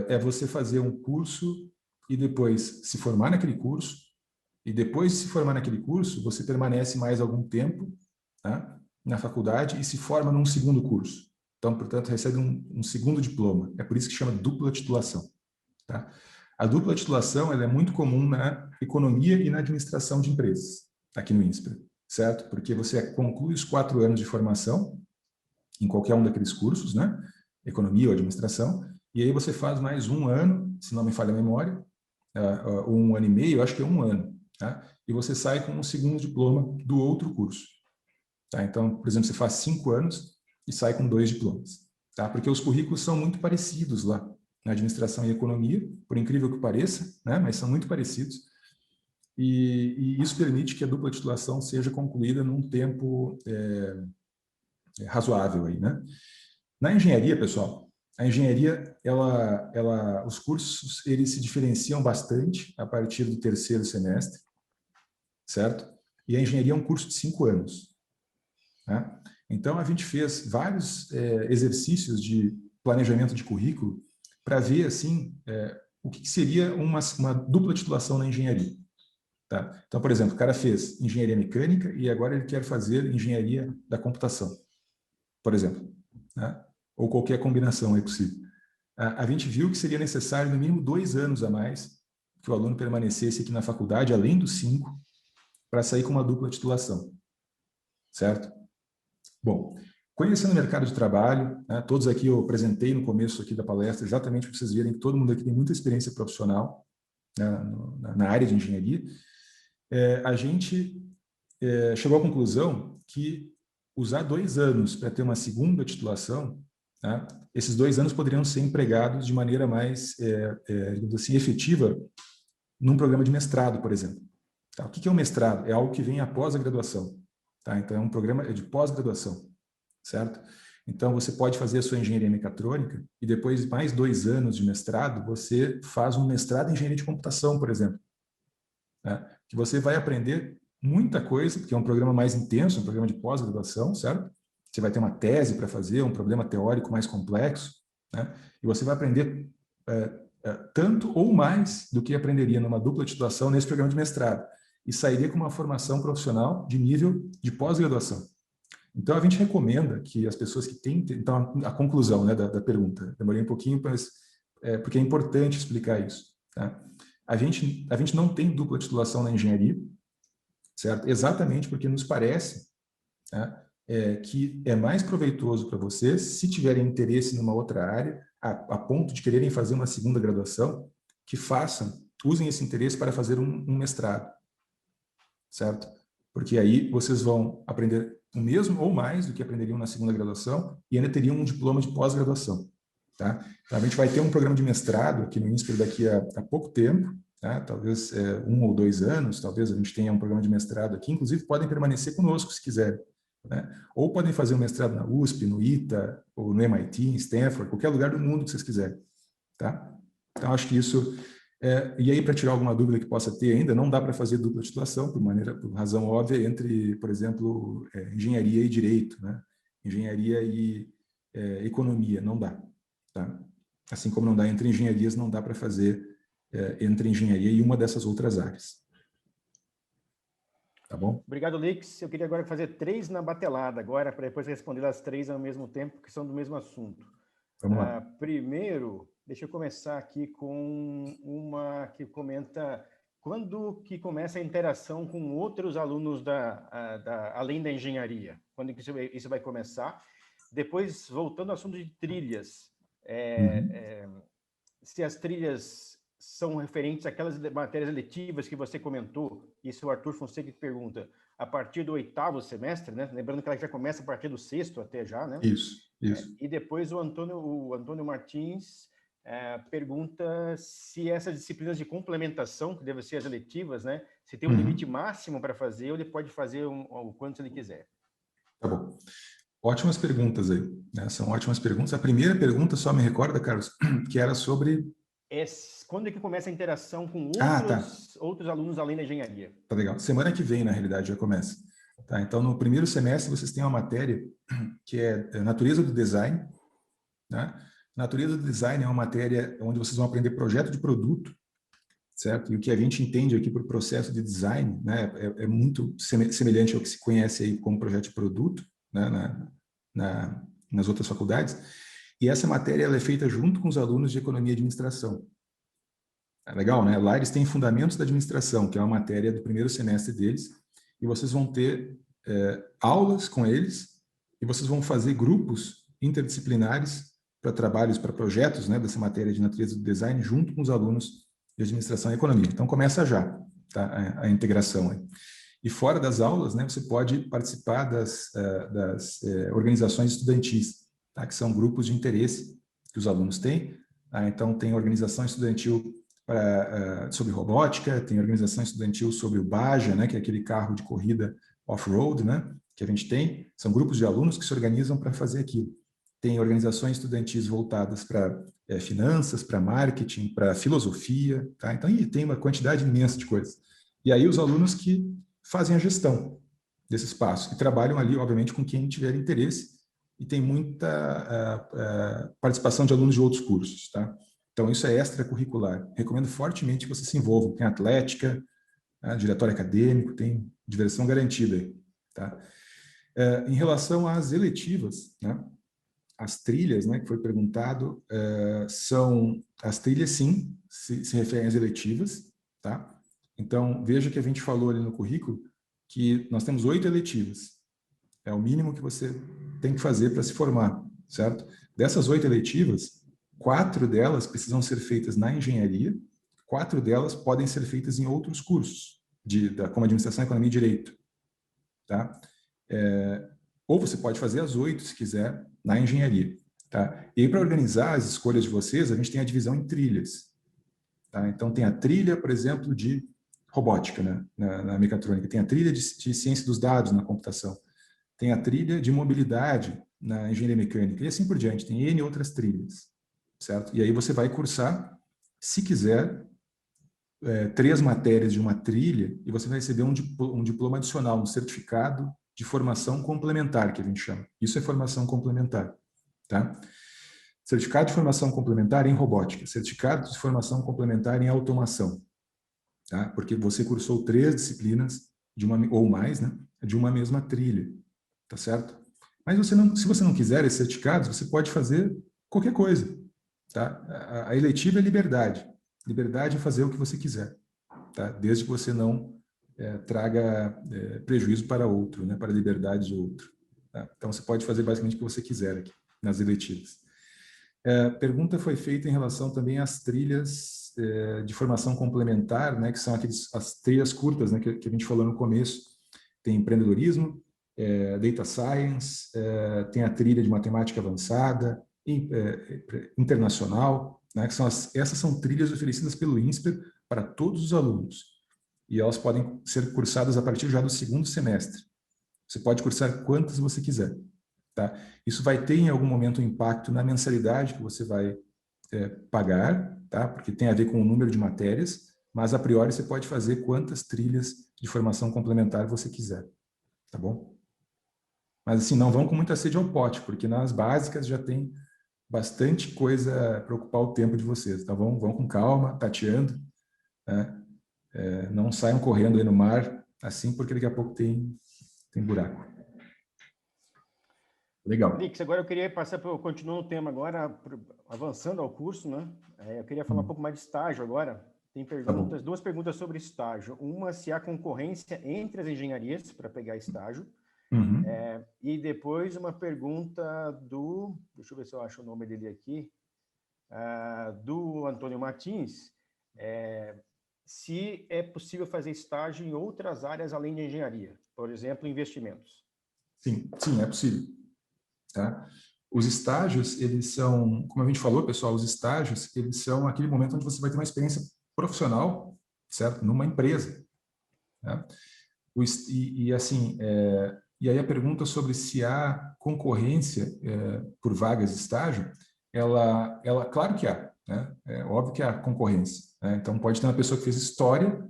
É você fazer um curso e depois se formar naquele curso, e depois de se formar naquele curso, você permanece mais algum tempo, tá, na faculdade e se forma num segundo curso. Então, portanto, recebe um segundo diploma. É por isso que chama dupla titulação, tá? A dupla titulação ela é muito comum na economia e na administração de empresas, aqui no INSPER, certo? Porque você conclui os 4 anos de formação em qualquer um daqueles cursos, né? Economia ou administração, e aí você faz mais 1 ano, se não me falha a memória, 1 ano e meio, acho que é 1 ano, tá? E você sai com um segundo diploma do outro curso, tá? Então, por exemplo, você faz 5 anos e sai com 2 diplomas, tá? Porque os currículos são muito parecidos lá, na administração e economia, por incrível que pareça, né? Mas são muito parecidos, e isso permite que a dupla titulação seja concluída num tempo razoável aí, né? Na engenharia, pessoal, a engenharia, os cursos, eles se diferenciam bastante a partir do 3º semestre, certo? E a engenharia é um curso de 5 anos, né? Então, a gente fez vários exercícios de planejamento de currículo para ver, assim, o que seria uma dupla titulação na engenharia, tá? Então, por exemplo, o cara fez engenharia mecânica e agora ele quer fazer engenharia da computação, por exemplo, né? Ou qualquer combinação é possível. A gente viu que seria necessário, no mínimo, 2 anos a mais que o aluno permanecesse aqui na faculdade, além dos 5, para sair com uma dupla titulação, certo? Bom, conhecendo o mercado de trabalho, né, todos aqui eu apresentei no começo aqui da palestra, exatamente para vocês verem que todo mundo aqui tem muita experiência profissional, né, na área de engenharia, a gente chegou à conclusão que usar 2 anos para ter uma segunda titulação, né, esses 2 anos poderiam ser empregados de maneira mais, digamos assim, efetiva num programa de mestrado, por exemplo. Tá? O que é um mestrado? É algo que vem após a graduação. Tá? Então, é um programa de pós-graduação, certo? Então, você pode fazer a sua engenharia mecatrônica e depois, mais 2 anos de mestrado, você faz um mestrado em engenharia de computação, por exemplo. Né? Que você vai aprender muita coisa, porque é um programa mais intenso, um programa de pós-graduação, certo? Você vai ter uma tese para fazer, um problema teórico mais complexo, né? E você vai aprender tanto ou mais do que aprenderia numa dupla titulação nesse programa de mestrado, e sairia com uma formação profissional de nível de pós-graduação. Então, a gente recomenda que as pessoas que têm... Então, a conclusão, né, da pergunta, demorei um pouquinho, mas, porque é importante explicar isso. Tá? A gente não tem dupla titulação na engenharia, certo? Exatamente porque nos parece, tá, que é mais proveitoso para vocês, se tiverem interesse numa outra área, a ponto de quererem fazer uma segunda graduação, que usem esse interesse para fazer um mestrado, certo? Porque aí vocês vão aprender o mesmo ou mais do que aprenderiam na segunda graduação e ainda teriam um diploma de pós-graduação, tá? Então, a gente vai ter um programa de mestrado aqui no INSPER daqui a pouco tempo, tá? Talvez 1 ou 2 anos, talvez a gente tenha um programa de mestrado aqui, inclusive podem permanecer conosco se quiserem, né? Ou podem fazer um mestrado na USP, no ITA, ou no MIT, em Stanford, qualquer lugar do mundo que vocês quiserem, tá? Então, acho que isso E aí, para tirar alguma dúvida que possa ter ainda, não dá para fazer dupla titulação, por razão óbvia, entre, por exemplo, engenharia e direito, né? Engenharia e economia, não dá. Tá? Assim como não dá entre engenharias, não dá para fazer entre engenharia e uma dessas outras áreas. Tá bom? Obrigado, Lix. Eu queria agora fazer 3 na batelada, agora, para depois responder as 3 ao mesmo tempo, que são do mesmo assunto. Vamos lá. Primeiro, deixa eu começar aqui com uma que comenta quando que começa a interação com outros alunos além da engenharia? Quando que isso vai começar? Depois, voltando ao assunto de trilhas, se as trilhas são referentes àquelas matérias eletivas que você comentou, isso o Arthur Fonseca pergunta, a partir do 8º semestre, né? Lembrando que ela já começa a partir do 6º até já, né? Isso. E depois o Antônio Martins pergunta se essas disciplinas de complementação, que devem ser as eletivas, né? Se tem um limite máximo para fazer, ou ele pode fazer o quanto ele quiser. Tá bom. Ótimas perguntas aí, né? São ótimas perguntas. A primeira pergunta, só me recorda, Carlos, que era sobre... Quando é que começa a interação com outros alunos além da engenharia? Tá legal. Semana que vem, na realidade, já começa. Tá? Então, no primeiro semestre, vocês têm uma matéria que é Natureza do Design. Né? Natureza do Design é uma matéria onde vocês vão aprender projeto de produto, certo? E o que a gente entende aqui por processo de design, né, é muito semelhante ao que se conhece aí como projeto de produto, né, nas outras faculdades. E essa matéria ela é feita junto com os alunos de Economia e Administração. É legal, né? Lá eles têm Fundamentos da Administração, que é uma matéria do primeiro semestre deles, e vocês vão ter aulas com eles, e vocês vão fazer grupos interdisciplinares para trabalhos, para projetos, né, dessa matéria de Natureza do Design, junto com os alunos de Administração e Economia. Então, começa já, tá, a integração aí. E fora das aulas, né, você pode participar das organizações estudantis, tá, que são grupos de interesse que os alunos têm. Tá? Então, tem organização estudantil sobre robótica, tem organização estudantil sobre o Baja, né, que é aquele carro de corrida off-road, né, que a gente tem. São grupos de alunos que se organizam para fazer aquilo. Tem organizações estudantis voltadas para finanças, para marketing, para filosofia. Tá? Então, tem uma quantidade imensa de coisas. E aí, os alunos que fazem a gestão desse espaço e trabalham ali, obviamente, com quem tiver interesse, e tem muita participação de alunos de outros cursos. Tá? Então, isso é extracurricular. Recomendo fortemente que você se envolva. Tem atlética, diretório acadêmico, tem diversão garantida aí. Tá? Em relação às eletivas, né? As trilhas, né, que foi perguntado, são as trilhas, sim, se referem às eletivas, tá? Então, veja que a gente falou ali no currículo que nós temos 8 eletivas. É o mínimo que você tem que fazer para se formar, certo? Dessas 8 eletivas, 4 delas precisam ser feitas na engenharia, 4 delas podem ser feitas em outros cursos, como Administração, Economia e Direito, tá? Ou você pode fazer as 8, se quiser, na engenharia. Tá? E aí, para organizar as escolhas de vocês, a gente tem a divisão em trilhas. Tá? Então, tem a trilha, por exemplo, de robótica, né? na mecatrônica. Tem a trilha de ciência dos dados na computação. Tem a trilha de mobilidade na engenharia mecânica. E assim por diante. Tem N outras trilhas. Certo? E aí você vai cursar, se quiser, 3 matérias de uma trilha e você vai receber um diploma adicional, um certificado de formação complementar, que a gente chama. Isso é formação complementar. Tá? Certificado de formação complementar em robótica, certificado de formação complementar em automação. Tá? Porque você cursou 3 disciplinas, ou mais, né, de uma mesma trilha. Tá certo? Mas se você não quiser esses certificados, você pode fazer qualquer coisa. Tá? A eletiva é liberdade. Liberdade em fazer o que você quiser. Tá? Desde que você não traga prejuízo para outro, né, para a liberdade de outro. Tá? Então, você pode fazer basicamente o que você quiser aqui, nas eletivas. A pergunta foi feita em relação também às trilhas de formação complementar, né, que são as trilhas curtas, né, que a gente falou no começo. Tem empreendedorismo, data science, tem a trilha de matemática avançada, internacional, né, que essas são trilhas oferecidas pelo INSPER para todos os alunos. E elas podem ser cursadas a partir já do 2º semestre. Você pode cursar quantas você quiser. Tá? Isso vai ter, em algum momento, um impacto na mensalidade que você vai pagar, tá? Porque tem a ver com o número de matérias, mas a priori você pode fazer quantas trilhas de formação complementar você quiser, tá bom? Mas assim, não vão com muita sede ao pote, porque nas básicas já tem bastante coisa para ocupar o tempo de vocês, tá bom? Vão com calma, tateando, né? Não saiam correndo aí no mar, assim, porque daqui a pouco tem buraco. Legal. Lix, agora eu queria passar para continuar no tema agora, avançando ao curso, né? Eu queria falar um pouco mais de estágio agora. Tem perguntas, duas perguntas sobre estágio. Uma, se há concorrência entre as engenharias para pegar estágio. Uhum. E depois uma pergunta do, deixa eu ver se eu acho o nome dele aqui, do Antônio Martins, se é possível fazer estágio em outras áreas além de engenharia, por exemplo, investimentos. Sim, é possível. Tá? Os estágios, eles são, como a gente falou, pessoal, os estágios, eles são aquele momento onde você vai ter uma experiência profissional, certo? Numa empresa. Tá? Assim, e aí a pergunta sobre se há concorrência por vagas de estágio, ela claro que há, né? É óbvio que há concorrência, né? Então pode ter uma pessoa que fez história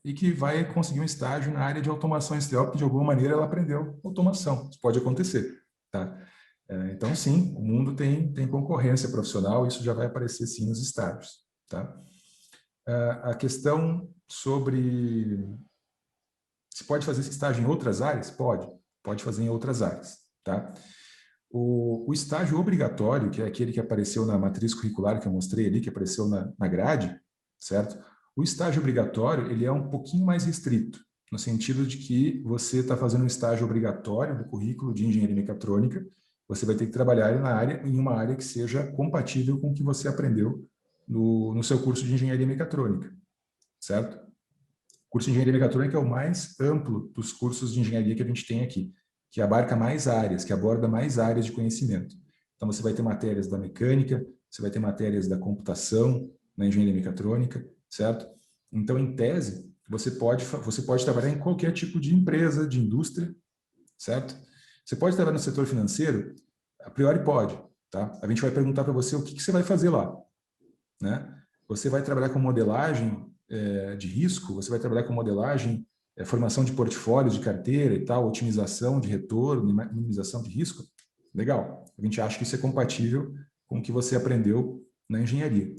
e que vai conseguir um estágio na área de automação industrial, porque de alguma maneira ela aprendeu automação. Isso pode acontecer, tá? Então, sim, o mundo tem concorrência profissional, isso já vai aparecer, sim, nos estágios, tá? A questão sobre se pode fazer esse estágio em outras áreas? Pode fazer em outras áreas, tá? O estágio obrigatório, que é aquele que apareceu na matriz curricular que eu mostrei ali, que apareceu na grade, certo? O estágio obrigatório, ele é um pouquinho mais restrito, no sentido de que você está fazendo um estágio obrigatório do currículo de engenharia mecatrônica, você vai ter que trabalhar em uma área que seja compatível com o que você aprendeu no seu curso de engenharia mecatrônica, certo? O curso de engenharia mecatrônica é o mais amplo dos cursos de engenharia que a gente tem aqui, que abarca mais áreas, que aborda mais áreas de conhecimento. Então, você vai ter matérias da mecânica, você vai ter matérias da computação, na engenharia mecatrônica, certo? Então, em tese, você pode trabalhar em qualquer tipo de empresa, de indústria, certo? Você pode trabalhar no setor financeiro? A priori pode, tá? A gente vai perguntar para você o que você vai fazer lá, né? Você vai trabalhar com modelagem de risco, você vai trabalhar com modelagem, formação de portfólios de carteira e tal, otimização de retorno, minimização de risco. Legal. A gente acha que isso é compatível com o que você aprendeu na engenharia.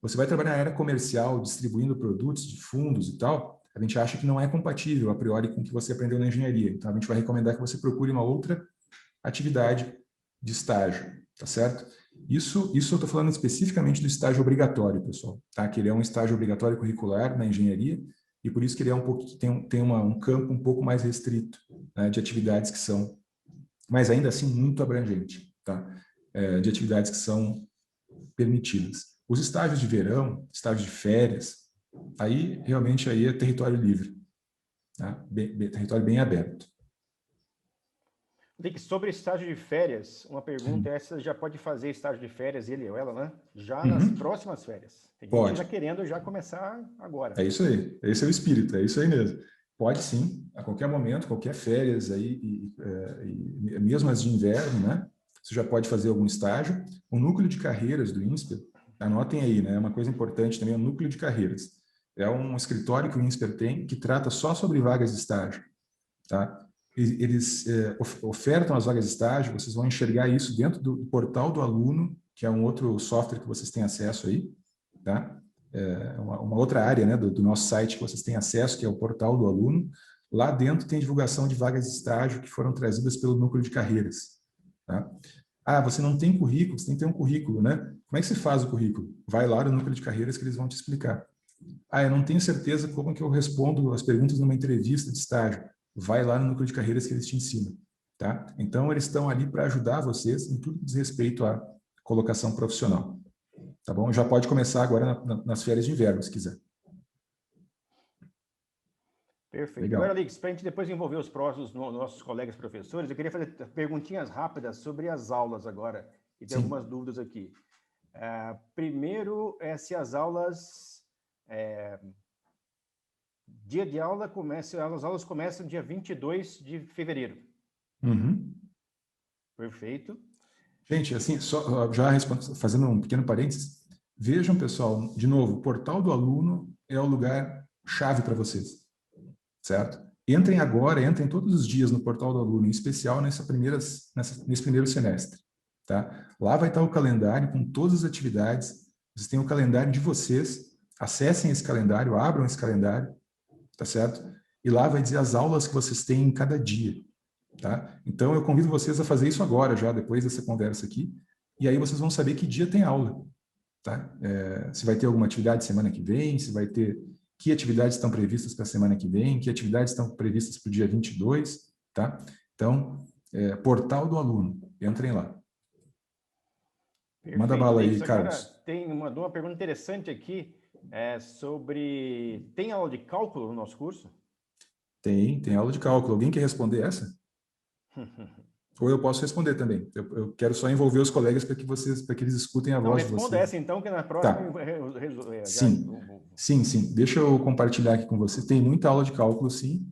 Você vai trabalhar na área comercial, distribuindo produtos de fundos e tal, a gente acha que não é compatível, a priori, com o que você aprendeu na engenharia. Então, a gente vai recomendar que você procure uma outra atividade de estágio, tá certo? Isso eu estou falando especificamente do estágio obrigatório, pessoal, tá? Que ele é um estágio obrigatório curricular na engenharia e por isso que ele é tem um campo um pouco mais restrito, né, de atividades que são, mas ainda assim muito abrangente, tá? De atividades que são permitidas. Os estágios de verão, estágios de férias, aí realmente aí é território livre, tá? Território bem aberto. Sobre estágio de férias, uma pergunta é se já pode fazer estágio de férias, ele ou ela, né? Já nas próximas férias. Tem gente já querendo já começar agora. É isso aí, esse é o espírito, é isso aí mesmo. Pode sim, a qualquer momento, qualquer férias aí, e mesmo as de inverno, né? Você já pode fazer algum estágio. O núcleo de carreiras do INSPER, anotem aí, né? É uma coisa importante também, o núcleo de carreiras. É um escritório que o INSPER tem que trata só sobre vagas de estágio, tá? Eles ofertam as vagas de estágio, vocês vão enxergar isso dentro do portal do aluno, que é um outro software que vocês têm acesso aí, tá? Uma outra área, né, do nosso site que vocês têm acesso, que é o portal do aluno. Lá dentro tem divulgação de vagas de estágio que foram trazidas pelo núcleo de carreiras, tá? Ah, você não tem currículo, você tem que ter um currículo, né? Como é que você faz o currículo? Vai lá no núcleo de carreiras que eles vão te explicar. Ah, eu não tenho certeza como que eu respondo as perguntas numa entrevista de estágio. Vai lá no núcleo de carreiras que eles te ensinam, tá? Então, eles estão ali para ajudar vocês em tudo que diz respeito à colocação profissional, tá bom? Já pode começar agora nas férias de inverno, se quiser. Perfeito. Legal. Agora, Lix, para a gente depois envolver os próximos nossos colegas professores, eu queria fazer perguntinhas rápidas sobre as aulas agora, e tem algumas dúvidas aqui. Primeiro, se as aulas... dia de aula as aulas começam dia 22 de fevereiro. Perfeito. Gente, assim, só já fazendo um pequeno parênteses, Vejam, pessoal, de novo, o portal do aluno é o lugar chave para vocês, certo? Entrem agora, entrem todos os dias no portal do aluno, em especial nesse primeiro semestre, tá? Lá vai estar o calendário com todas as atividades, vocês têm o calendário de vocês, acessem esse calendário, abram esse calendário, tá certo? E lá vai dizer as aulas que vocês têm em cada dia, tá? Então, eu convido vocês a fazer isso agora, já, depois dessa conversa aqui, e aí vocês vão saber que dia tem aula, tá? Se vai ter alguma atividade semana que vem, se vai ter... Que atividades estão previstas para a semana que vem, que atividades estão previstas para o dia 22, tá? Então, portal do aluno, entrem lá. Perfeito. Manda bala aí, Agora, Carlos. tem uma pergunta interessante aqui, sobre... Tem aula de cálculo no nosso curso? Tem aula de cálculo. Alguém quer responder essa? Ou eu posso responder também. Eu quero só envolver os colegas para que eles escutem a voz de vocês. Responda essa então, que na próxima... Tá. Sim. Deixa eu compartilhar aqui com vocês. Tem muita aula de cálculo, sim.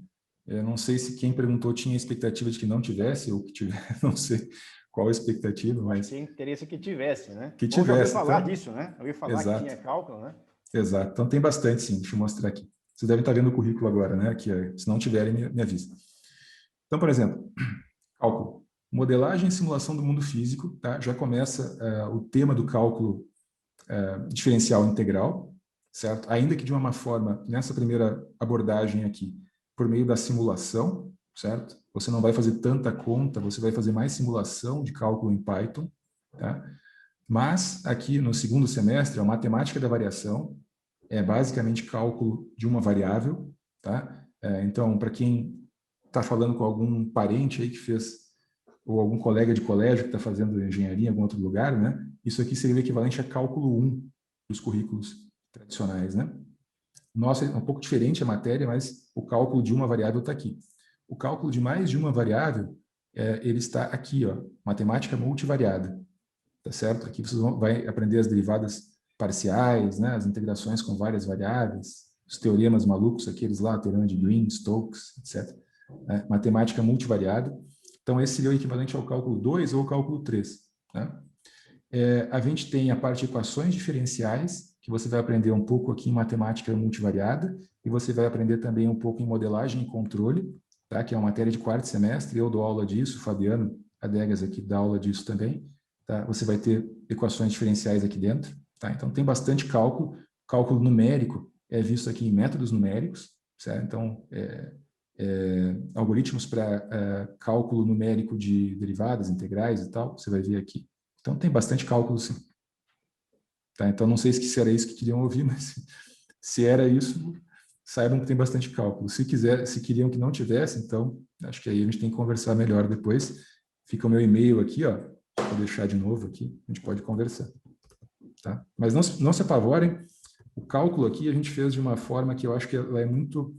Eu não sei se quem perguntou tinha expectativa de que não tivesse, ou que tivesse, não sei qual a expectativa, mas... Tinha interesse que tivesse, né? Que tivesse. Eu ouvi falar então... disso, né? Eu ouvi falar Exato. que tinha cálculo, né? Exato. Então, tem bastante, sim. Deixa eu mostrar aqui. Vocês devem estar vendo o currículo agora, né? Se não tiverem, me avisa. Então, por exemplo, cálculo. Modelagem e simulação do mundo físico, tá? Já começa o tema do cálculo diferencial integral, certo? Ainda que de uma forma, nessa primeira abordagem aqui, por meio da simulação, certo? Você não vai fazer tanta conta, você vai fazer mais simulação de cálculo em Python, tá? Mas aqui no segundo semestre, a matemática da variação é basicamente cálculo de uma variável, tá? Então, para quem está falando com algum parente aí que fez, ou algum colega de colégio que está fazendo engenharia em algum outro lugar, né? Isso aqui seria o equivalente a cálculo 1 dos currículos tradicionais, né? Nossa, é um pouco diferente a matéria, mas o cálculo de uma variável está aqui. O cálculo de mais de uma variável, ele está aqui, ó, matemática multivariada, tá certo? Aqui vocês vão aprender as derivadas parciais, né? As integrações com várias variáveis, os teoremas malucos, aqueles lá, teorema de Green, Stokes, etc. Matemática multivariada. Então, esse seria o equivalente ao cálculo 2 ou ao cálculo 3. Né? A gente tem a parte de equações diferenciais, que você vai aprender um pouco aqui em matemática multivariada, e você vai aprender também um pouco em modelagem e controle, tá? Que é uma matéria de quarto semestre, eu dou aula disso, o Fabiano Adegas aqui dá aula disso também. Tá? Você vai ter equações diferenciais aqui dentro. Tá? Então, tem bastante cálculo. Cálculo numérico é visto aqui em métodos numéricos, certo? Então, algoritmos para cálculo numérico de derivadas, integrais e tal, você vai ver aqui. Então, tem bastante cálculo, sim. Tá? Então, não sei se era isso que queriam ouvir, mas se era isso, saibam que tem bastante cálculo. Se queriam que não tivesse, então, acho que aí a gente tem que conversar melhor depois. Fica o meu e-mail aqui, ó. Vou deixar de novo aqui, a gente pode conversar. Tá? Mas não se apavorem, o cálculo aqui a gente fez de uma forma que eu acho que ela é muito...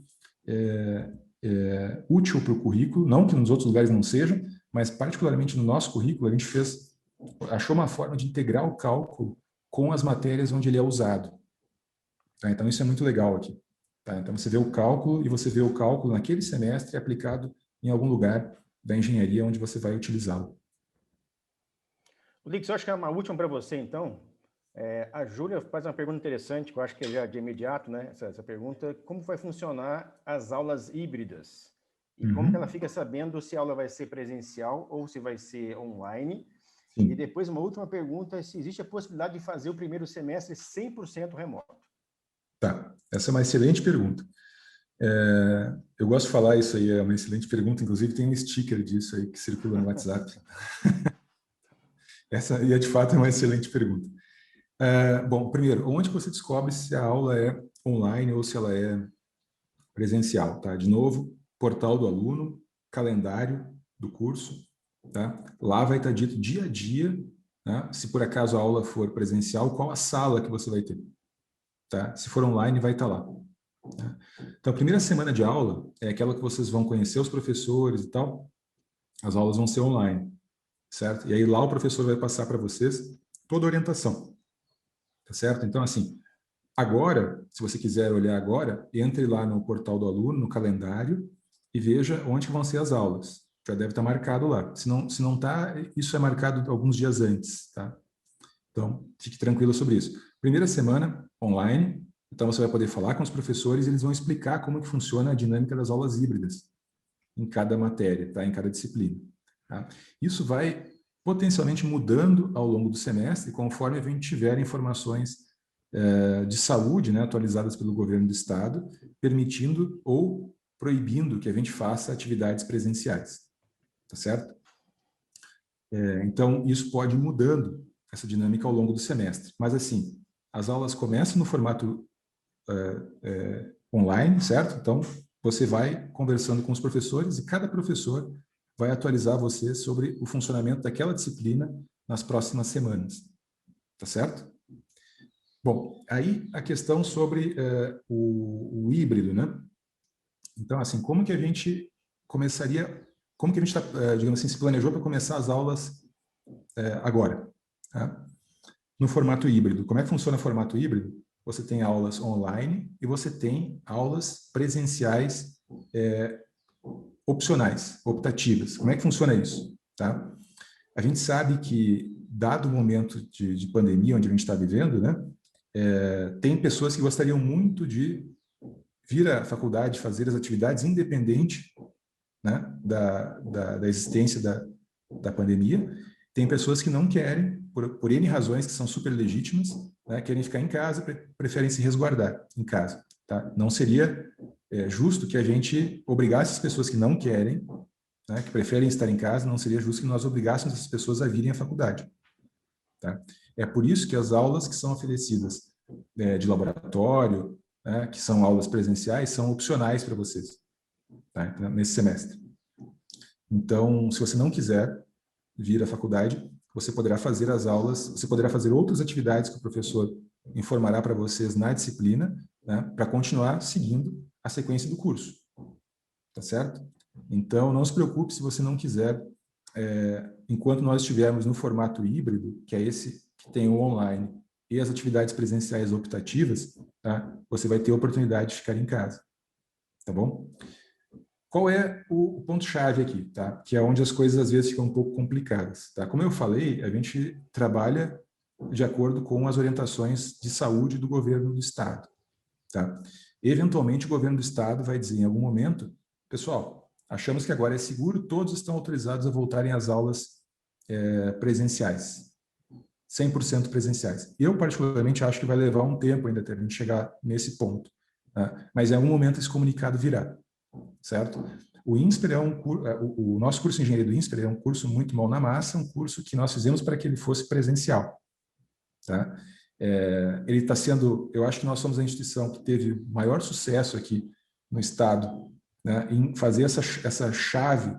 útil para o currículo, não que nos outros lugares não sejam, mas particularmente no nosso currículo a gente achou uma forma de integrar o cálculo com as matérias onde ele é usado. Tá? Então isso é muito legal aqui. Tá? Então você vê o cálculo e você vê o cálculo naquele semestre aplicado em algum lugar da engenharia onde você vai utilizá-lo. Lix, eu acho que é uma última para você, então. A Júlia faz uma pergunta interessante, que eu acho que é já de imediato, né? Essa pergunta: como vai funcionar as aulas híbridas? E como que ela fica sabendo se a aula vai ser presencial ou se vai ser online? Sim. E depois, uma última pergunta: se existe a possibilidade de fazer o primeiro semestre 100% remoto? Tá, essa é uma excelente pergunta. Eu gosto de falar isso aí, é uma excelente pergunta, inclusive tem um sticker disso aí que circula no WhatsApp. Essa aí, de fato, é uma excelente pergunta. Bom, primeiro, onde você descobre se a aula é online ou se ela é presencial, tá? De novo, portal do aluno, calendário do curso, tá? Lá vai estar dito dia a dia, tá? Se por acaso a aula for presencial, qual a sala que você vai ter, tá? Se for online, vai estar lá. Tá? Então, a primeira semana de aula é aquela que vocês vão conhecer os professores e tal. As aulas vão ser online, certo? E aí lá o professor vai passar para vocês toda a orientação. Tá certo? Então, assim, agora, se você quiser olhar agora, entre lá no portal do aluno, no calendário, e veja onde vão ser as aulas. Já deve estar marcado lá. Se não está, isso é marcado alguns dias antes, tá? Então, fique tranquilo sobre isso. Primeira semana, online, então você vai poder falar com os professores e eles vão explicar como que funciona a dinâmica das aulas híbridas em cada matéria, tá? Em cada disciplina. Tá? Isso vai potencialmente mudando ao longo do semestre, conforme a gente tiver informações de saúde, né, atualizadas pelo governo do estado, permitindo ou proibindo que a gente faça atividades presenciais. Tá certo? Então, isso pode ir mudando essa dinâmica ao longo do semestre. Mas, assim, as aulas começam no formato online, certo? Então, você vai conversando com os professores e cada professor vai atualizar você sobre o funcionamento daquela disciplina nas próximas semanas. Tá certo? Bom, aí a questão sobre o híbrido, né? Então, assim, como que a gente começaria, como que a gente está, digamos assim, se planejou para começar as aulas agora? Tá? No formato híbrido. Como é que funciona o formato híbrido? Você tem aulas online e você tem aulas presenciais opcionais, optativas. Como é que funciona isso? Tá? A gente sabe que, dado o momento de pandemia onde a gente está vivendo, né, tem pessoas que gostariam muito de vir à faculdade, fazer as atividades independente, né, da existência da pandemia. Tem pessoas que não querem, por N razões que são super legítimas, né, querem ficar em casa, preferem se resguardar em casa. Tá? Não seria justo que a gente obrigasse as pessoas que não querem, né, que preferem estar em casa, não seria justo que nós obrigássemos essas pessoas a virem à faculdade. Tá? É por isso que as aulas que são oferecidas de laboratório, né, que são aulas presenciais, são opcionais para vocês, tá? Nesse semestre. Então, se você não quiser vir à faculdade, você poderá fazer as aulas, você poderá fazer outras atividades que o professor informará para vocês na disciplina, né, para continuar seguindo a sequência do curso. Tá certo? Então, não se preocupe se você não quiser, enquanto nós estivermos no formato híbrido, que é esse que tem o online e as atividades presenciais optativas, tá? Você vai ter a oportunidade de ficar em casa. Tá bom? Qual é o ponto-chave aqui, tá? Que é onde as coisas às vezes ficam um pouco complicadas, tá? Como eu falei, a gente trabalha de acordo com as orientações de saúde do governo do estado, tá? Eventualmente, o governo do estado vai dizer em algum momento, pessoal, achamos que agora é seguro, todos estão autorizados a voltarem às aulas presenciais, 100% presenciais. Eu, particularmente, acho que vai levar um tempo ainda até a gente chegar nesse ponto, tá? Mas em algum momento esse comunicado virá, certo? O INSPER o nosso curso de engenharia do INSPER é um curso muito mão na massa, um curso que nós fizemos para que ele fosse presencial, tá? Ele está sendo, eu acho que nós somos a instituição que teve maior sucesso aqui no estado, né, em fazer essa chave,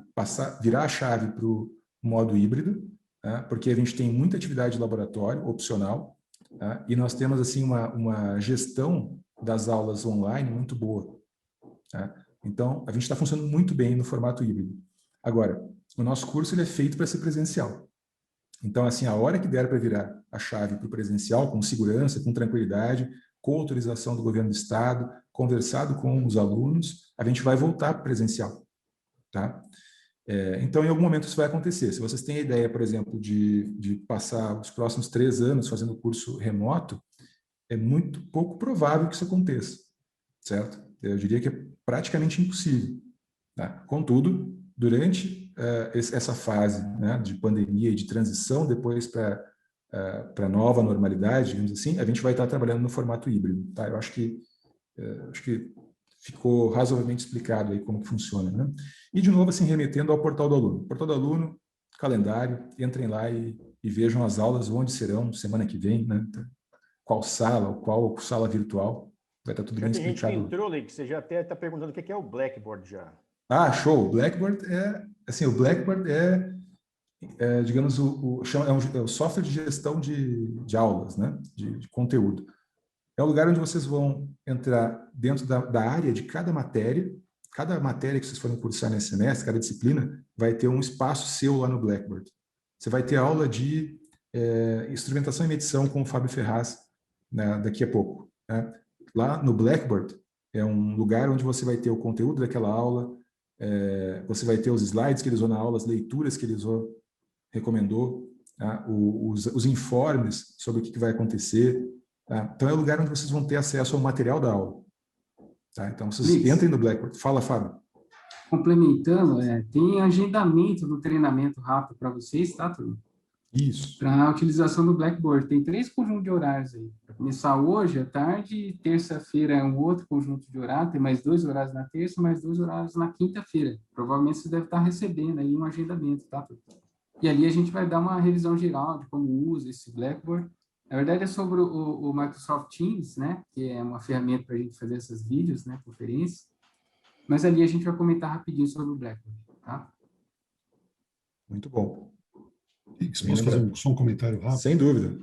virar a chave para o modo híbrido, né, porque a gente tem muita atividade de laboratório opcional, tá, e nós temos assim uma gestão das aulas online muito boa. Tá? Então, a gente está funcionando muito bem no formato híbrido. Agora, o nosso curso ele é feito para ser presencial. Então, assim, a hora que der para virar a chave para o presencial, com segurança, com tranquilidade, com autorização do governo do estado, conversado com os alunos, a gente vai voltar para o presencial, tá? Então, em algum momento isso vai acontecer. Se vocês têm a ideia, por exemplo, de passar os próximos 3 anos fazendo curso remoto, é muito pouco provável que isso aconteça, certo? Eu diria que é praticamente impossível, tá? Contudo, durante essa fase, né, de pandemia e de transição depois para a nova normalidade, digamos assim, a gente vai estar trabalhando no formato híbrido, tá? Eu acho que ficou razoavelmente explicado aí como que funciona, né? E de novo assim remetendo ao portal do aluno. Portal do aluno, calendário, entrem lá e vejam as aulas onde serão semana que vem, né? Qual sala, qual sala virtual, vai estar tudo bem explicado. Tem gente que entrou, Leite, você já até está perguntando o que é o Blackboard já. Ah, show. Blackboard o Blackboard digamos, é o software de gestão de aulas, né? De conteúdo. É o lugar onde vocês vão entrar dentro da área de cada matéria que vocês forem cursar nesse semestre, cada disciplina, vai ter um espaço seu lá no Blackboard. Você vai ter aula de instrumentação e medição com o Fábio Ferraz, né, daqui a pouco, né? Lá no Blackboard é um lugar onde você vai ter o conteúdo daquela aula, você vai ter os slides que ele usou na aula, as leituras que ele recomendou, tá? Os informes sobre o que vai acontecer, Tá? Então, é o lugar onde vocês vão ter acesso ao material da aula. Tá? Então, vocês Lix, entrem no Blackboard. Fala, Fábio. complementando, tem agendamento do treinamento rápido para vocês, tá, turma? Isso. Para a utilização do Blackboard. Tem 3 conjuntos de horários aí. Para começar hoje, à tarde, terça-feira é um outro conjunto de horário, tem mais 2 horários na terça, mais 2 horários na quinta-feira. Provavelmente você deve estar recebendo aí um agendamento, tá? E ali a gente vai dar uma revisão geral de como usa esse Blackboard. Na verdade, é sobre o Microsoft Teams, né? Que é uma ferramenta para a gente fazer essas vídeos, né? Conferências. Mas ali a gente vai comentar rapidinho sobre o Blackboard, tá? Muito bom. Posso fazer só um comentário rápido? Sem dúvida.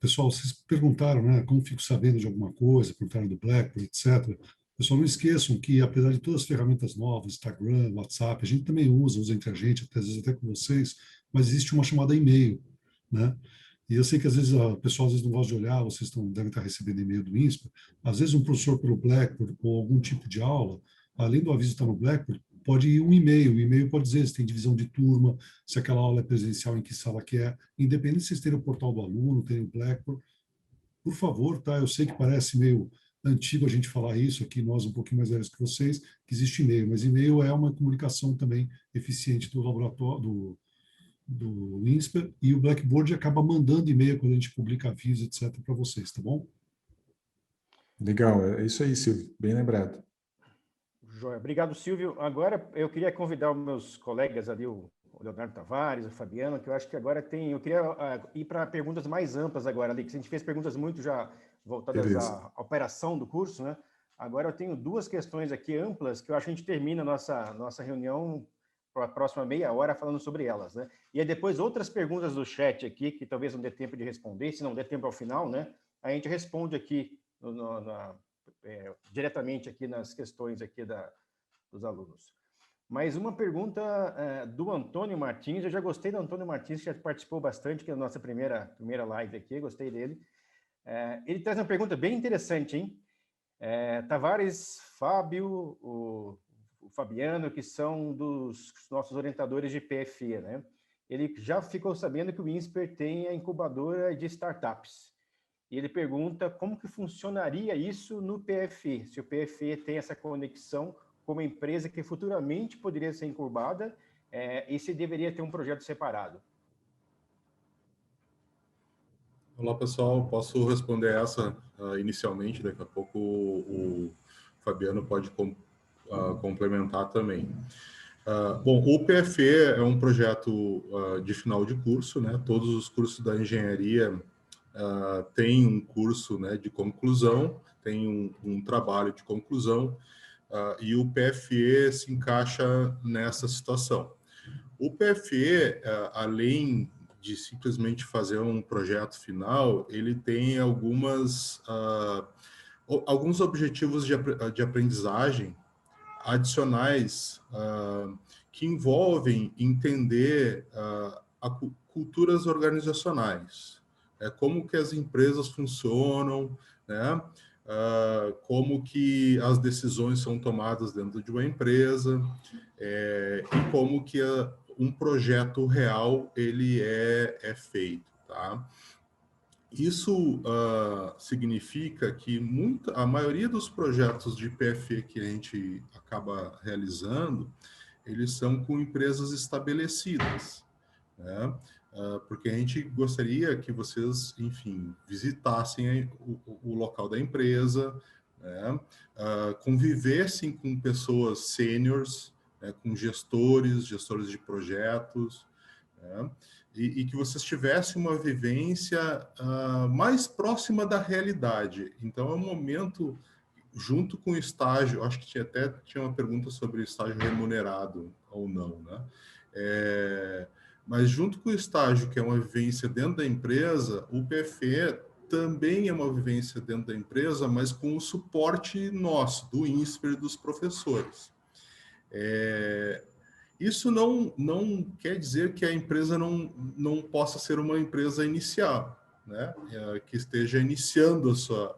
Pessoal, vocês perguntaram, né, como fico sabendo de alguma coisa, perguntaram do Blackboard, etc. Pessoal, não esqueçam que, apesar de todas as ferramentas novas, Instagram, WhatsApp, a gente também usa entre a gente, até, às vezes até com vocês, mas existe uma chamada e-mail, né? E eu sei que às vezes o pessoal às vezes não gosta de olhar, vocês devem estar recebendo e-mail do INSPER. Às vezes um professor pelo Blackboard ou algum tipo de aula, além do aviso estar no Blackboard, pode ir um e-mail. O e-mail pode dizer se tem divisão de turma, se aquela aula é presencial, em que sala que é. Independente se vocês terem o portal do aluno, terem o Blackboard, por favor, tá? Eu sei que parece meio antigo a gente falar isso aqui, nós um pouquinho mais velhos que vocês, que existe e-mail, mas e-mail é uma comunicação também eficiente do laboratório, do INSPER, e o Blackboard acaba mandando e-mail quando a gente publica aviso, etc., para vocês, tá bom? Legal, é isso aí, Silvio, bem lembrado. Joia. Obrigado, Silvio. Agora eu queria convidar os meus colegas ali, o Leonardo Tavares, o Fabiano, que eu acho que agora eu queria ir para perguntas mais amplas agora, ali, que a gente fez perguntas muito já voltadas à operação do curso, né? Agora eu tenho 2 questões aqui amplas que eu acho que a gente termina a nossa reunião para a próxima meia hora falando sobre elas, né? E aí depois outras perguntas do chat aqui, que talvez não dê tempo de responder, se não der tempo ao final, né? A gente responde aqui diretamente aqui nas questões aqui dos alunos. Mas uma pergunta do Antônio Martins, eu já gostei do Antônio Martins, que já participou bastante aqui na nossa primeira live aqui, gostei dele. Ele traz uma pergunta bem interessante, hein? Tavares, Fábio, o Fabiano, que são dos nossos orientadores de PFE, né? Ele já ficou sabendo que o INSPER tem a incubadora de startups. E ele pergunta como que funcionaria isso no PFE, se o PFE tem essa conexão com uma empresa que futuramente poderia ser incubada e se deveria ter um projeto separado. Olá, pessoal. Posso responder essa inicialmente, daqui a pouco o Fabiano pode complementar também. Bom, o PFE é um projeto de final de curso, né? Todos os cursos da engenharia tem um curso, né, de conclusão, tem um trabalho de conclusão, e o PFE se encaixa nessa situação. O PFE, além de simplesmente fazer um projeto final, ele tem alguns objetivos de aprendizagem adicionais que envolvem entender culturas organizacionais. Como que as empresas funcionam, né? Como que as decisões são tomadas dentro de uma empresa, e como que um projeto real ele é feito, tá? Isso significa que a maioria dos projetos de PFE que a gente acaba realizando, eles são com empresas estabelecidas, né? Porque a gente gostaria que vocês, enfim, visitassem o local da empresa, né? Convivessem com pessoas sêniores, né? Com gestores de projetos, né? E que vocês tivessem uma vivência mais próxima da realidade. Então, é um momento, junto com o estágio, acho que até tinha uma pergunta sobre estágio remunerado ou não, né? Mas junto com o estágio, que é uma vivência dentro da empresa, o PFE também é uma vivência dentro da empresa, mas com o suporte nosso, do INSPER e dos professores. Isso não quer dizer que a empresa não possa ser uma empresa inicial, né? Que esteja iniciando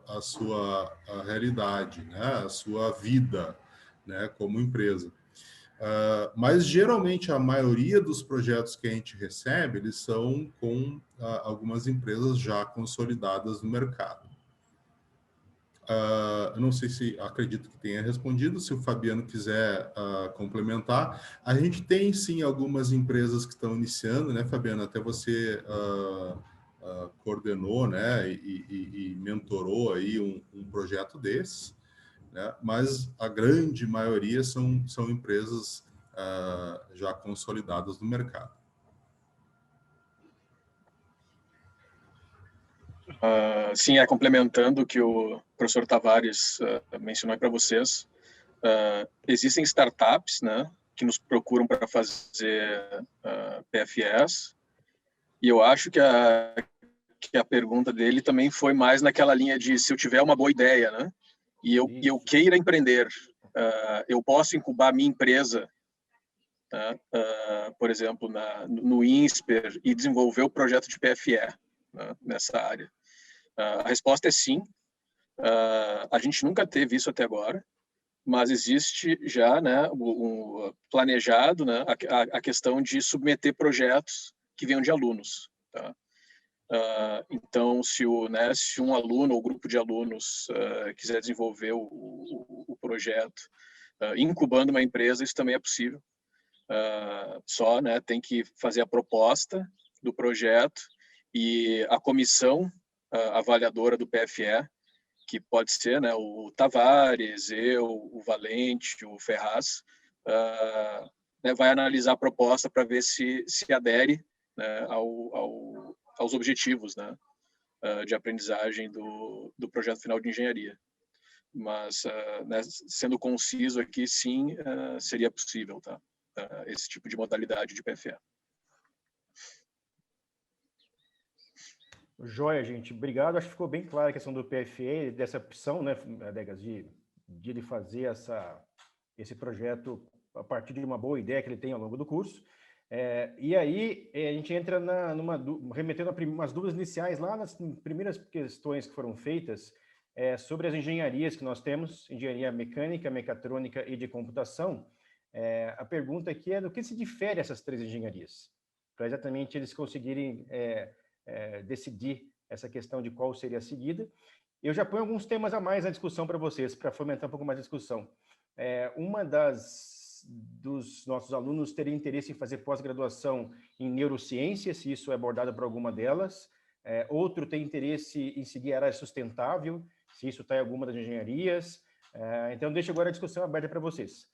a sua realidade, né? A sua vida, né? Como empresa. Mas, geralmente, a maioria dos projetos que a gente recebe, eles são com algumas empresas já consolidadas no mercado. Eu não sei se acredito que tenha respondido, se o Fabiano quiser complementar. A gente tem, sim, algumas empresas que estão iniciando, né, Fabiano? Até você coordenou, né, e mentorou aí um projeto desse, né? Mas a grande maioria são empresas já consolidadas no mercado. Sim, complementando o que o professor Tavares mencionou para vocês, existem startups, né, que nos procuram para fazer PFS, e eu acho que a pergunta dele também foi mais naquela linha de se eu tiver uma boa ideia, né, e eu queira empreender, eu posso incubar minha empresa, por exemplo, no INSPER, e desenvolver o projeto de PFE, né, nessa área. A resposta é sim. A gente nunca teve isso até agora, mas existe já, né, planejado, né, a questão de submeter projetos que venham de alunos. Tá? Então, se um aluno ou grupo de alunos quiser desenvolver o projeto incubando uma empresa, isso também é possível. Só, né, tem que fazer a proposta do projeto e a comissão avaliadora do PFE, que pode ser, né, o Tavares, eu, o Valente, o Ferraz, né, vai analisar a proposta para ver se adere, né, aos objetivos, né, de aprendizagem do projeto final de engenharia. Mas, né, sendo conciso aqui, sim, seria possível, tá? Esse tipo de modalidade de PFE. Joia, gente. Obrigado. Acho que ficou bem clara a questão do PFE, dessa opção, né, Adegas, de ele fazer esse projeto a partir de uma boa ideia que ele tem ao longo do curso. E aí, a gente entra remetendo a umas dúvidas iniciais lá nas primeiras questões que foram feitas sobre as engenharias que nós temos, engenharia mecânica, mecatrônica e de computação. A pergunta aqui é do que se difere essas três engenharias, para exatamente eles conseguirem decidir essa questão de qual seria a seguida. Eu já ponho alguns temas a mais na discussão para vocês, para fomentar um pouco mais a discussão. Uma dos nossos alunos teria interesse em fazer pós-graduação em neurociência, se isso é abordado por alguma delas. Outro tem interesse em seguir a área sustentável, se isso está em alguma das engenharias. Então, deixo agora a discussão aberta para vocês.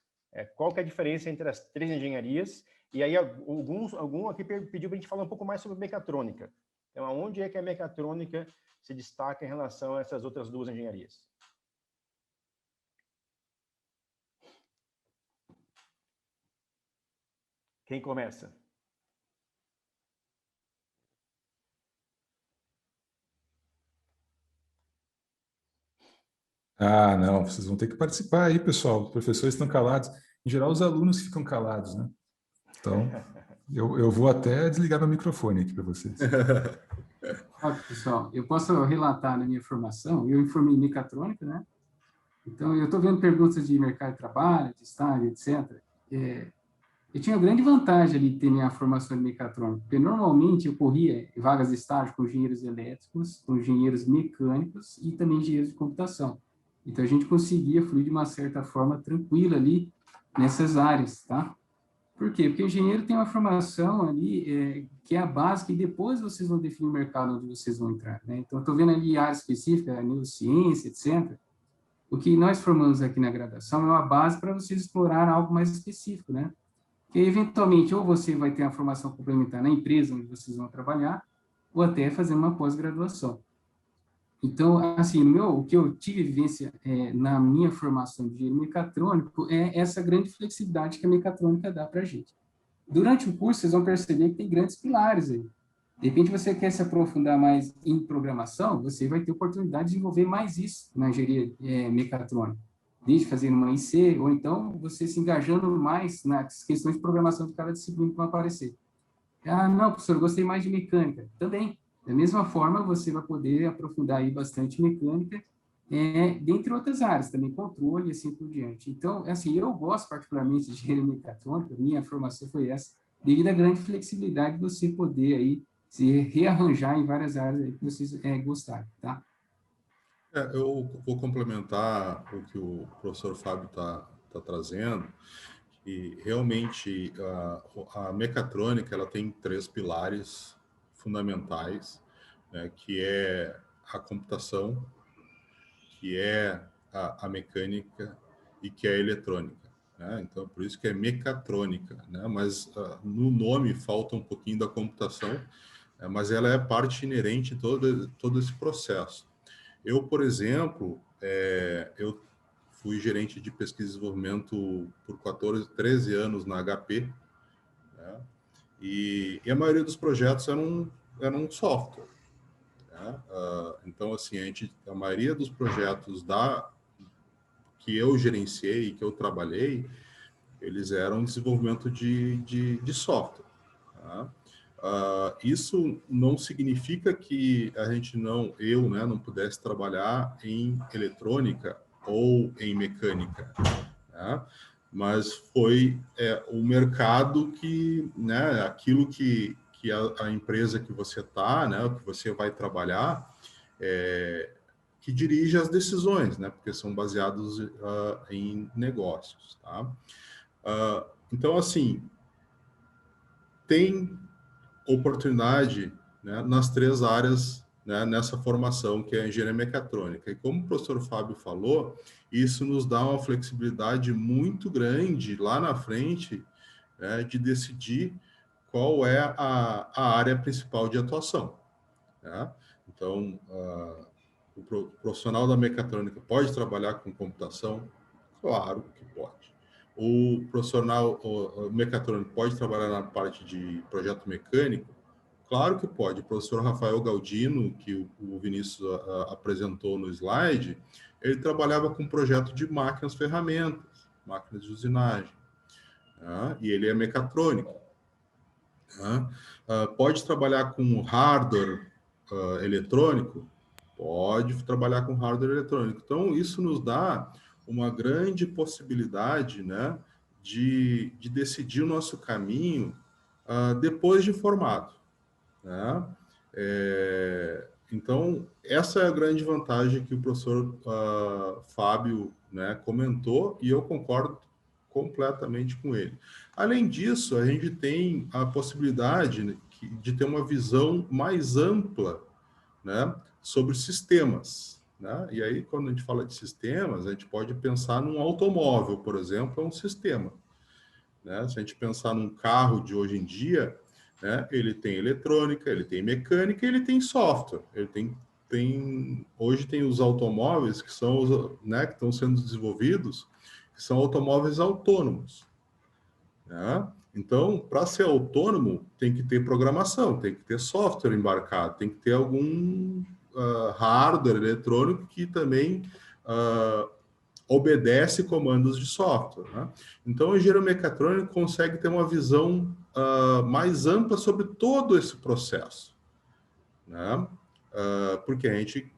Qual que é a diferença entre as três engenharias? E aí, algum aqui pediu para a gente falar um pouco mais sobre mecatrônica. Então, aonde é que a mecatrônica se destaca em relação a essas outras duas engenharias? Quem começa? Não, vocês vão ter que participar aí, pessoal. Os professores estão calados. Em geral, os alunos ficam calados, né? Então, eu vou até desligar meu microfone aqui para vocês. Pessoal, eu posso relatar na minha formação. Eu formei em mecatrônica, né? Então, eu estou vendo perguntas de mercado de trabalho, de estágio, etc. Eu tinha grande vantagem ali de ter minha formação em mecatrônica, porque normalmente eu corria vagas de estágio com engenheiros elétricos, com engenheiros mecânicos e também engenheiros de computação. Então, a gente conseguia fluir de uma certa forma tranquila ali nessas áreas, tá? Por quê? Porque o engenheiro tem uma formação ali que é a básica e depois vocês vão definir o mercado onde vocês vão entrar, né? Então, estou vendo ali área específica, neurociência, etc. O que nós formamos aqui na graduação é uma base para vocês explorar algo mais específico, né? Que eventualmente ou você vai ter a formação complementar na empresa onde vocês vão trabalhar, ou até fazer uma pós-graduação. Então, assim, o que eu tive vivência na minha formação de engenheiro mecatrônico é essa grande flexibilidade que a mecatrônica dá para a gente. Durante o curso, vocês vão perceber que tem grandes pilares aí. De repente, você quer se aprofundar mais em programação, você vai ter oportunidade de desenvolver mais isso na engenharia mecatrônica, desde fazer uma IC, ou então você se engajando mais nas questões de programação de cada disciplina que vai aparecer. Não, professor, eu gostei mais de mecânica. Também. Da mesma forma, você vai poder aprofundar aí bastante mecânica dentre outras áreas, também controle e assim por diante. Então, assim, eu gosto particularmente de engenharia mecatrônica, minha formação foi essa, devido à grande flexibilidade de você poder aí se rearranjar em várias áreas aí que vocês gostarem, tá? Eu vou complementar o que o professor Fábio tá trazendo, e realmente a mecatrônica ela tem 3 pilares fundamentais, né, que é a computação, que é a mecânica e que é a eletrônica, né? Então, por isso que é mecatrônica, né? Mas no nome falta um pouquinho da computação, mas ela é parte inerente de todo esse processo. Eu, por exemplo, eu fui gerente de pesquisa e desenvolvimento por 13 anos na HP, né? E a maioria dos projetos eram software, né? Então, assim, a maioria dos projetos que eu gerenciei, que eu trabalhei, eles eram desenvolvimento de software, tá? Isso não significa que eu, né, não pudesse trabalhar em eletrônica ou em mecânica, né? Mas foi o mercado que, né, aquilo que a empresa que você está, né, que você vai trabalhar, que dirige as decisões, né, porque são baseados em negócios, tá? Então, assim, tem oportunidade, né, nas 3 áreas, né, nessa formação que é a engenharia mecatrônica. E como o professor Fábio falou, isso nos dá uma flexibilidade muito grande lá na frente, né, de decidir qual é a área principal de atuação, né? Então, o profissional da mecatrônica pode trabalhar com computação? Claro que pode. O profissional mecatrônico pode trabalhar na parte de projeto mecânico? Claro que pode. O professor Rafael Galdino, que o Vinícius apresentou no slide, ele trabalhava com projeto de máquinas ferramentas, máquinas de usinagem, né? E ele é mecatrônico, né? Pode trabalhar com hardware eletrônico? Pode trabalhar com hardware eletrônico. Então, isso nos dá uma grande possibilidade, né, de decidir o nosso caminho depois de formado, né? Então, essa é a grande vantagem que o professor Fábio, né, comentou, e eu concordo completamente com ele. Além disso, a gente tem a possibilidade de ter uma visão mais ampla, né, sobre sistemas, né? E aí, quando a gente fala de sistemas, a gente pode pensar num automóvel, por exemplo, é um sistema, né? Se a gente pensar num carro de hoje em dia, né, ele tem eletrônica, ele tem mecânica, ele tem software, hoje tem os automóveis que são, né, que estão sendo desenvolvidos, que são automóveis autônomos, né? Então, para ser autônomo, tem que ter programação, tem que ter software embarcado, tem que ter algum hardware eletrônico que também obedece comandos de software, né? Então, o engenheiro mecatrônico consegue ter uma visão mais ampla sobre todo esse processo, né? Porque a gente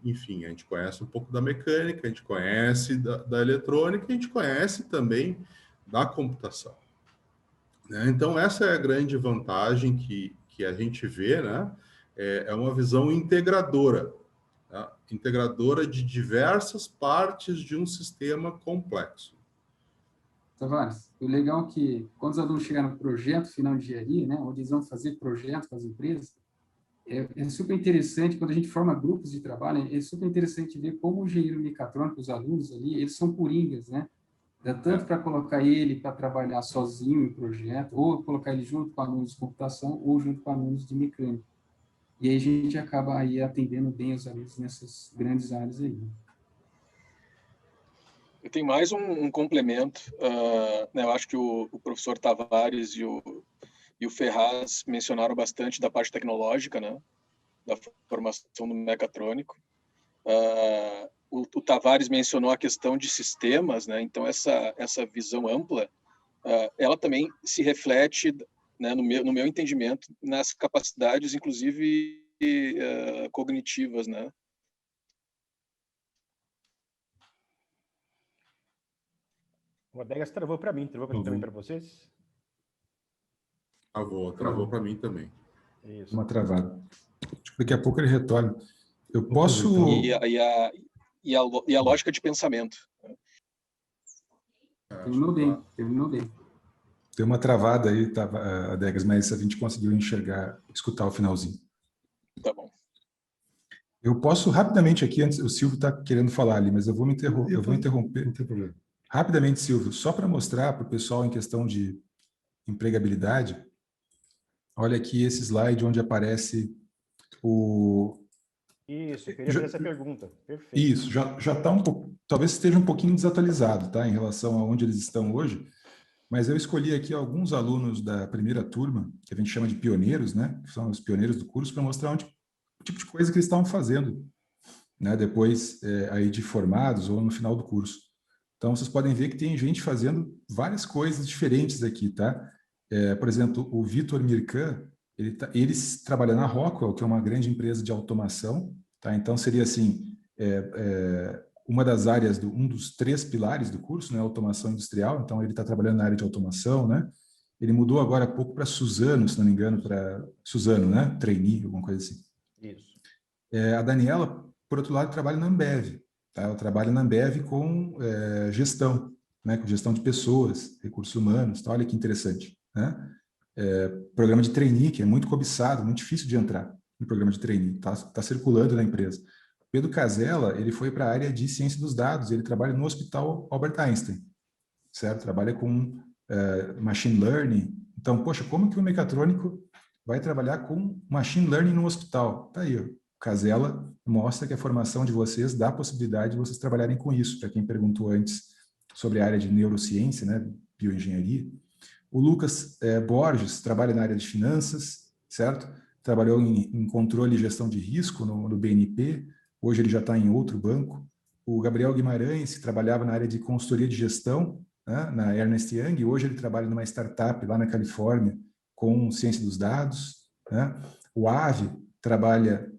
conhece um pouco da mecânica, a gente conhece da eletrônica, a gente conhece também da computação, né? Então, essa é a grande vantagem que a gente vê, né? É uma visão integradora, tá? Integradora de diversas partes de um sistema complexo. Tavares, o legal é que quando os alunos chegaram no projeto final de engenharia, né, onde eles vão fazer projetos com as empresas, é super interessante, quando a gente forma grupos de trabalho, é super interessante ver como o engenheiro mecatrônico, os alunos ali, eles são coringas, né? Dá tanto para colocar ele para trabalhar sozinho em projeto, ou colocar ele junto com alunos de computação, ou junto com alunos de mecânica. E aí a gente acaba aí atendendo bem os alunos nessas grandes áreas aí. Eu tenho mais um complemento, né? Eu acho que o professor Tavares e o Ferraz mencionaram bastante da parte tecnológica, né? Da formação do mecatrônico. O Tavares mencionou a questão de sistemas, né? Então essa visão ampla, ela também se reflete, né, no meu entendimento, nas capacidades, inclusive cognitivas, né? O Adegas travou para mim, travou também para vocês? Travou para mim também. Isso. Uma travada. Acho que daqui a pouco ele retorna. Eu Vou posso... aproveitar. E a lógica de pensamento. Terminou bem. Tem uma travada aí, Adegas, mas a gente conseguiu escutar o finalzinho. Tá bom. Eu posso rapidamente aqui, antes, o Silvio está querendo falar ali, mas eu vou interromper. Não tem problema. Rapidamente, Silvio, só para mostrar para o pessoal em questão de empregabilidade, olha aqui esse slide onde aparece o... Isso, eu queria fazer essa pergunta. Perfeito. Isso, já está um pouco, talvez esteja um pouquinho desatualizado, tá, em relação a onde eles estão hoje, mas eu escolhi aqui alguns alunos da primeira turma, que a gente chama de pioneiros, né, que são os pioneiros do curso, para mostrar o tipo de coisa que eles estavam fazendo, né, depois aí de formados ou no final do curso. Então, vocês podem ver que tem gente fazendo várias coisas diferentes aqui, tá? Por exemplo, o Vitor Mirkan, ele trabalha na Rockwell, que é uma grande empresa de automação, tá? Então, seria assim, uma das áreas, um dos 3 pilares do curso, né? Automação industrial. Então, ele está trabalhando na área de automação, né? Ele mudou agora há pouco para Suzano, se não me engano, para Suzano, né? Trainee, alguma coisa assim. Isso. A Daniela, por outro lado, trabalha na Ambev. Tá? Ela trabalha na Ambev com gestão, né? Com gestão de pessoas, recursos humanos. Tá? Olha que interessante. Né? Programa de trainee, que é muito cobiçado, muito difícil de entrar no programa de trainee. Tá circulando na empresa. Pedro Casella, ele foi para a área de ciência dos dados. Ele trabalha no Hospital Albert Einstein. Certo? Trabalha com machine learning. Então, poxa, como que o mecatrônico vai trabalhar com machine learning no hospital? Tá aí, ó. Casella mostra que a formação de vocês dá a possibilidade de vocês trabalharem com isso, para quem perguntou antes sobre a área de neurociência, né, bioengenharia. O Lucas Borges trabalha na área de finanças, certo? Trabalhou em controle e gestão de risco no BNP, hoje ele já está em outro banco. O Gabriel Guimarães, que trabalhava na área de consultoria de gestão, né, na Ernst Young, hoje ele trabalha numa startup lá na Califórnia com ciência dos dados. Né? O Ave trabalha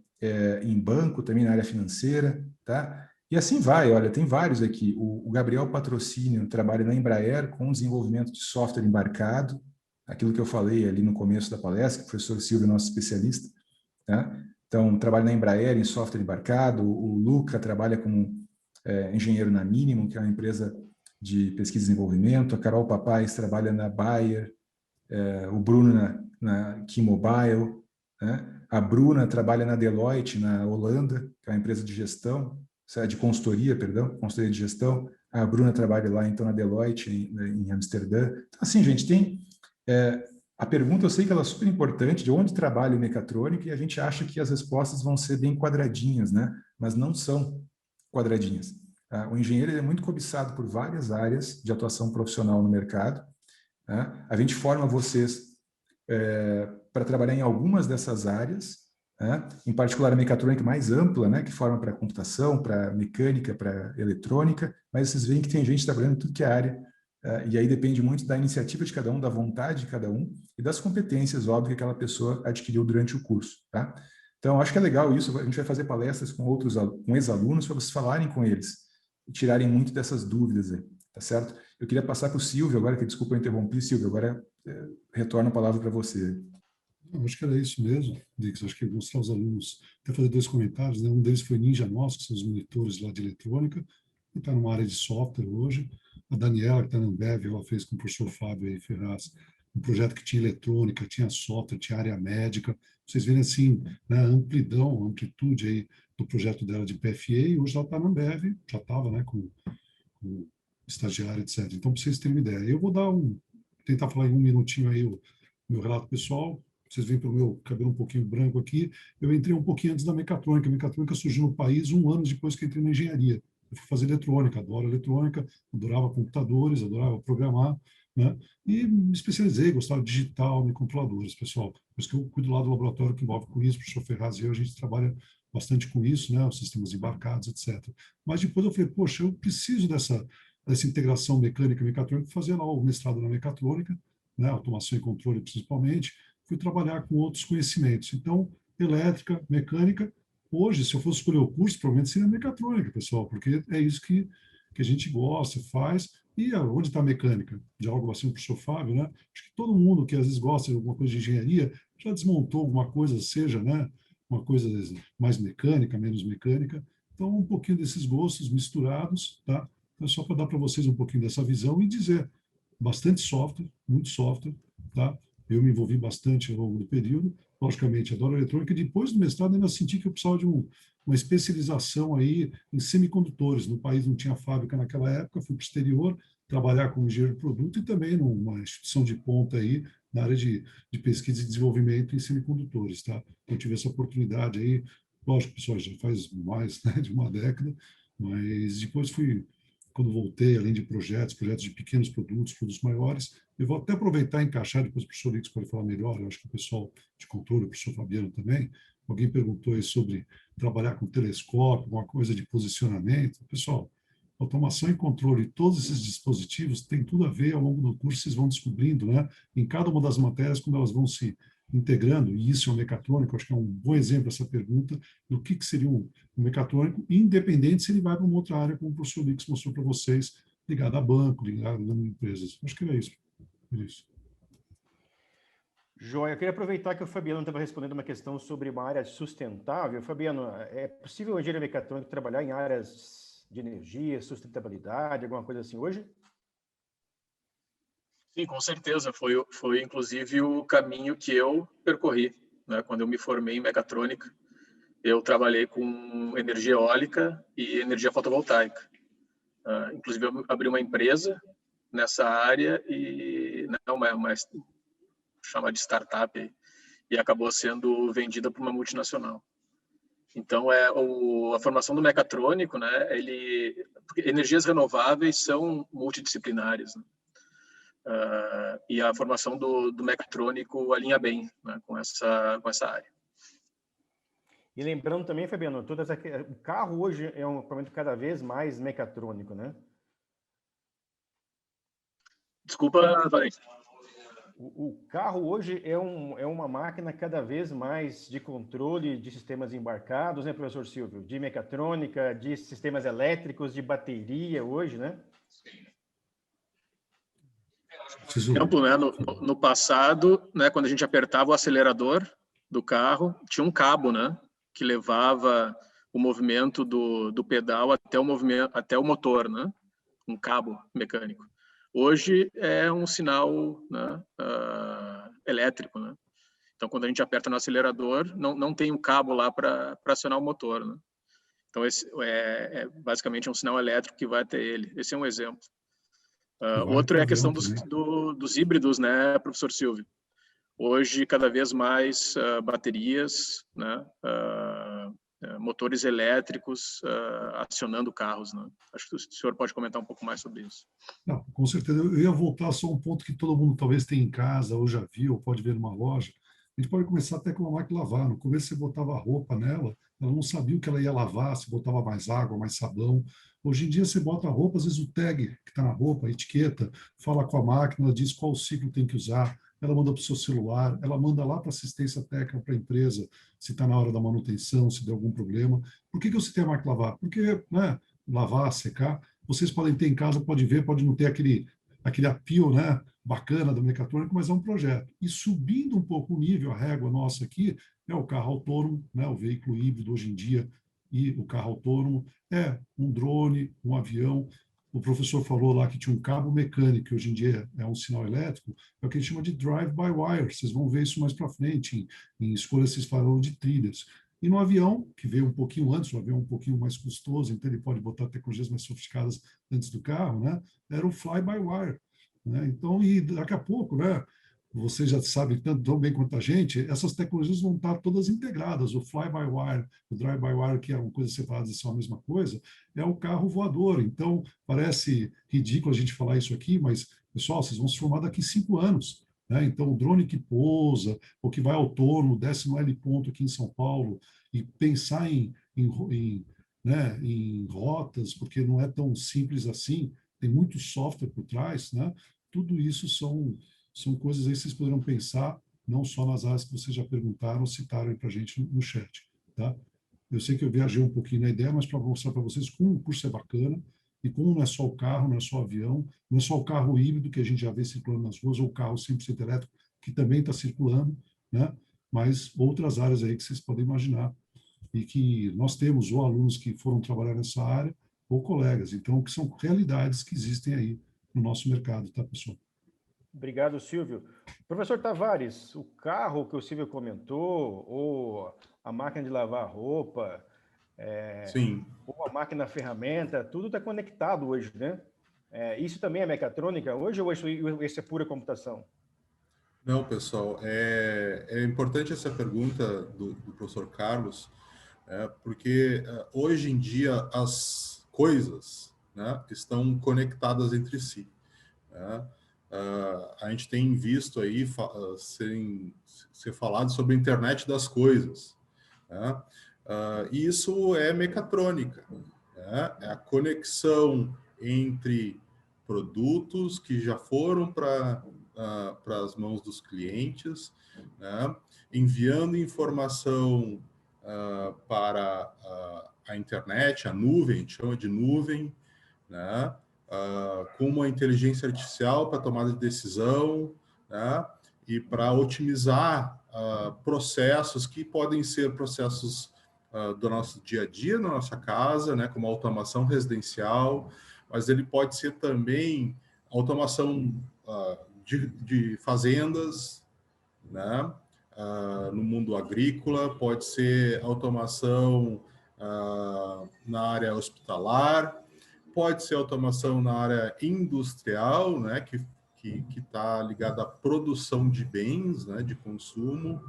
em banco, também na área financeira, tá? E assim vai, olha, tem vários aqui. O Gabriel Patrocínio trabalha na Embraer com desenvolvimento de software embarcado, aquilo que eu falei ali no começo da palestra, o professor Silvio, nosso especialista, tá? Então, trabalha na Embraer em software embarcado. O Luca trabalha como engenheiro na Minimum, que é uma empresa de pesquisa e desenvolvimento. A Carol Papais trabalha na Bayer, o Bruno na Key-Mobile, né? A Bruna trabalha na Deloitte, na Holanda, que é uma empresa de gestão, de consultoria, consultoria de gestão. A Bruna trabalha lá, então, na Deloitte, em Amsterdã. Então, assim, gente, tem... a pergunta, eu sei que ela é super importante, de onde trabalha o mecatrônico, e a gente acha que as respostas vão ser bem quadradinhas, né? Mas não são quadradinhas. O engenheiro é muito cobiçado por várias áreas de atuação profissional no mercado. Né? A gente forma vocês para trabalhar em algumas dessas áreas, né? Em particular a mecatrônica mais ampla, né? Que forma para computação, para mecânica, para eletrônica, mas vocês veem que tem gente trabalhando em tudo que é área, e aí depende muito da iniciativa de cada um, da vontade de cada um e das competências, óbvio, que aquela pessoa adquiriu durante o curso. Tá? Então, acho que é legal isso, a gente vai fazer palestras com ex-alunos para vocês falarem com eles e tirarem muito dessas dúvidas aí, tá certo? Eu queria passar para o Silvio agora, que desculpa eu interromper, Silvio, agora retorno a palavra para você. Eu acho que era isso mesmo, Dix. Acho que mostrar os alunos, até fazer 2 comentários, né? Um deles foi Ninja Nosso, que são os monitores lá de eletrônica, e está numa área de software hoje. A Daniela, que está na Ambev, ela fez com o professor Fábio aí, Ferraz, um projeto que tinha eletrônica, tinha software, tinha área médica. Vocês verem assim, né, a amplitude aí do projeto dela de PFA, e hoje ela está na Ambev, já estava, né, com estagiário, etc. Então, para vocês terem uma ideia, eu vou tentar falar em 1 minutinho aí o meu relato pessoal. Vocês veem pelo meu cabelo um pouquinho branco aqui, eu entrei um pouquinho antes da mecatrônica. A mecatrônica surgiu no país 1 ano depois que eu entrei na engenharia. Eu fui fazer eletrônica, adoro eletrônica, adorava computadores, adorava programar, né? E me especializei, gostava de digital e controladores, pessoal. Por isso que eu cuido lá do laboratório que envolve com isso, o professor Ferraz e eu, a gente trabalha bastante com isso, né? Os sistemas embarcados, etc. Mas depois eu falei, poxa, eu preciso dessa integração mecânica e mecatrônica, fazer lá o mestrado na mecatrônica, né? Automação e controle principalmente. Fui trabalhar com outros conhecimentos. Então, elétrica, mecânica. Hoje, se eu fosse escolher o curso, provavelmente seria mecatrônica, pessoal, porque é isso que que a gente gosta, faz. E onde está a mecânica? Diálogo bastante para o professor Fábio, né? Acho que todo mundo que às vezes gosta de alguma coisa de engenharia já desmontou alguma coisa, seja, né, uma coisa mais mecânica, menos mecânica. Então, um pouquinho desses gostos misturados, tá? Então, só para dar para vocês um pouquinho dessa visão e dizer, bastante software, muito software, tá? Eu me envolvi bastante ao longo do período, logicamente, adoro eletrônica, e depois do mestrado ainda senti que eu precisava de uma especialização aí em semicondutores. No país não tinha fábrica naquela época, fui para o exterior trabalhar como engenheiro de produto e também numa instituição de ponta aí na área de pesquisa e desenvolvimento em semicondutores, tá? Eu tive essa oportunidade aí, lógico, pessoal, já faz mais, né, de uma década, mas depois fui, quando voltei, além de projetos de pequenos produtos, produtos maiores, eu vou até aproveitar e encaixar, depois o professor Lix pode falar melhor, eu acho que o pessoal de controle, o professor Fabiano também, alguém perguntou aí sobre trabalhar com telescópio, alguma coisa de posicionamento. Pessoal, automação e controle, todos esses dispositivos têm tudo a ver ao longo do curso, vocês vão descobrindo, né, em cada uma das matérias, quando elas vão se integrando, e isso é o mecatrônico, acho que é um bom exemplo essa pergunta, do que seria um mecatrônico, independente se ele vai para uma outra área, como o professor Lix mostrou para vocês, ligado a banco, ligado a empresas. Acho que é isso. Joia, eu queria aproveitar que o Fabiano estava respondendo uma questão sobre uma área sustentável. Fabiano, é possível o engenheiro mecatrônico trabalhar em áreas de energia, sustentabilidade, alguma coisa assim hoje? Sim, com certeza. Foi inclusive o caminho que eu percorri, né? Quando eu me formei em mecatrônica, eu trabalhei com energia eólica e energia fotovoltaica. Inclusive, eu abri uma empresa nessa área e uma chama de startup e acabou sendo vendida por uma multinacional. Então, a formação do mecatrônico, né? Porque energias renováveis são multidisciplinares, né? E a formação do mecatrônico alinha bem, né, com essa área. E lembrando também, Fabiano, o carro hoje é um equipamento cada vez mais mecatrônico, né? Desculpa, Valente. O carro hoje é uma máquina cada vez mais de controle de sistemas embarcados, né, professor Silvio? De mecatrônica, de sistemas elétricos, de bateria hoje, né? Exemplo, né, no passado, né, quando a gente apertava o acelerador do carro, tinha um cabo, né, que levava o movimento do pedal até o motor, né, um cabo mecânico. Hoje é um sinal, né, elétrico, né? Então, quando a gente aperta no acelerador, não tem um cabo lá para acionar o motor, né? Então, esse basicamente um sinal elétrico que vai até ele. Esse é um exemplo. Outro é a questão dos híbridos, né, professor Silvio? Hoje, cada vez mais baterias, né, motores elétricos acionando carros, né? Acho que o senhor pode comentar um pouco mais sobre isso. Não, com certeza. Eu ia voltar só a um ponto que todo mundo talvez tenha em casa, ou já viu, ou pode ver numa loja. A gente pode começar até com uma máquina de lavar. No começo você botava a roupa nela, ela não sabia o que ela ia lavar, se botava mais água, mais sabão. Hoje em dia você bota a roupa, às vezes o tag que está na roupa, a etiqueta, fala com a máquina, ela diz qual ciclo tem que usar, ela manda para o seu celular, ela manda lá para assistência técnica para a empresa, se está na hora da manutenção, se deu algum problema. Por que eu citei a máquina de lavar? Porque, né, lavar, secar, vocês podem ter em casa, pode ver, pode não ter aquele apio, né, bacana do mecatrônico, mas é um projeto. E subindo um pouco o nível, a régua nossa aqui, é o carro autônomo, né, o veículo híbrido hoje em dia, e o carro autônomo, é um drone, um avião. O professor falou lá que tinha um cabo mecânico, que hoje em dia é um sinal elétrico, é o que a gente chama de drive-by-wire. Vocês vão ver isso mais para frente, em escolhas, vocês falaram de trilhas. E no avião, que veio um pouquinho antes, o avião um pouquinho mais custoso, então ele pode botar tecnologias mais sofisticadas antes do carro, né? Era o fly-by-wire, né? Então, e daqui a pouco, né? Vocês já sabem tanto tão bem quanto a gente, essas tecnologias vão estar todas integradas. O fly-by-wire, o drive-by-wire, que é uma coisa separada e são a mesma coisa, é o carro voador. Então, parece ridículo a gente falar isso aqui, mas, pessoal, vocês vão se formar daqui 5 anos. Né? Então, o drone que pousa, ou que vai autônomo, desce no heliponto aqui em São Paulo, e pensar em rotas, porque não é tão simples assim, tem muito software por trás, né? Tudo isso são coisas aí que vocês poderão pensar, não só nas áreas que vocês já perguntaram, citaram para a gente no chat. Tá? Eu sei que eu viajei um pouquinho na ideia, mas para mostrar para vocês como o curso é bacana, E como não é só o carro, não é só o avião, não é só o carro híbrido que a gente já vê circulando nas ruas, ou o carro 100% elétrico, que também está circulando, né? Mas outras áreas aí que vocês podem imaginar e que nós temos ou alunos que foram trabalhar nessa área ou colegas. Então, que são realidades que existem aí no nosso mercado, tá, pessoal? Obrigado, Silvio. Professor Tavares, o carro que o Silvio comentou, ou a máquina de lavar roupa, Sim. ou a máquina ferramenta, tudo está conectado hoje, né? Isso também é mecatrônica hoje ou isso é pura computação? Não, pessoal, é importante essa pergunta do professor Carlos, porque hoje em dia as coisas, né, estão conectadas entre si, né? A gente tem visto aí ser falado sobre a internet das coisas, né? E isso é mecatrônica, né? É a conexão entre produtos que já foram para as mãos dos clientes, né? Enviando informação para a internet, a nuvem, a gente chama de nuvem, né? Com uma inteligência artificial para tomada de decisão, né? E para otimizar processos que podem ser processos do nosso dia a dia, na nossa casa, né? Como automação residencial, mas ele pode ser também automação de fazendas, né? No mundo agrícola, pode ser automação na área hospitalar, pode ser automação na área industrial, né? Que está ligada à produção de bens, né? De consumo.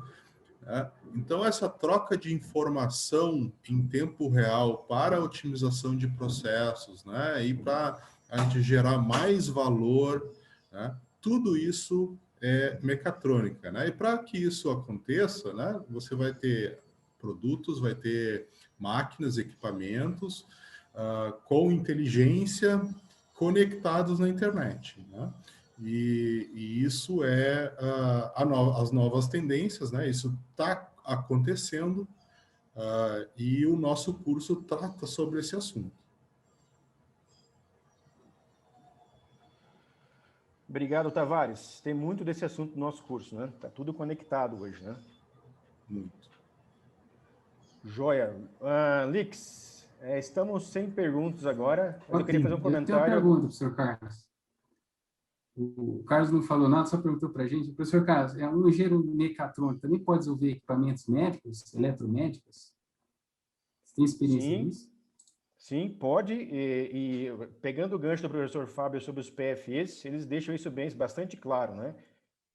Né? Então, essa troca de informação em tempo real para a otimização de processos, né? E para a gente gerar mais valor, né? Tudo isso é mecatrônica, né? E para que isso aconteça, né? Você vai ter produtos, vai ter máquinas, equipamentos com inteligência conectados na internet, né? E isso é as novas tendências, né? Isso está acontecendo e o nosso curso trata sobre esse assunto. Obrigado, Tavares. Tem muito desse assunto no nosso curso, né? Está tudo conectado hoje, né? Muito. Joia. Lix, estamos sem perguntas agora. Eu queria fazer um comentário. Eu tenho uma pergunta, professor Carlos. O Carlos não falou nada, só perguntou para a gente. Professor Carlos, um engenheiro mecatrônico também pode desenvolver equipamentos médicos, eletromédicos? Você tem experiência nisso? Sim, pode. E pegando o gancho do professor Fábio sobre os PFEs, eles deixam isso bastante claro, né?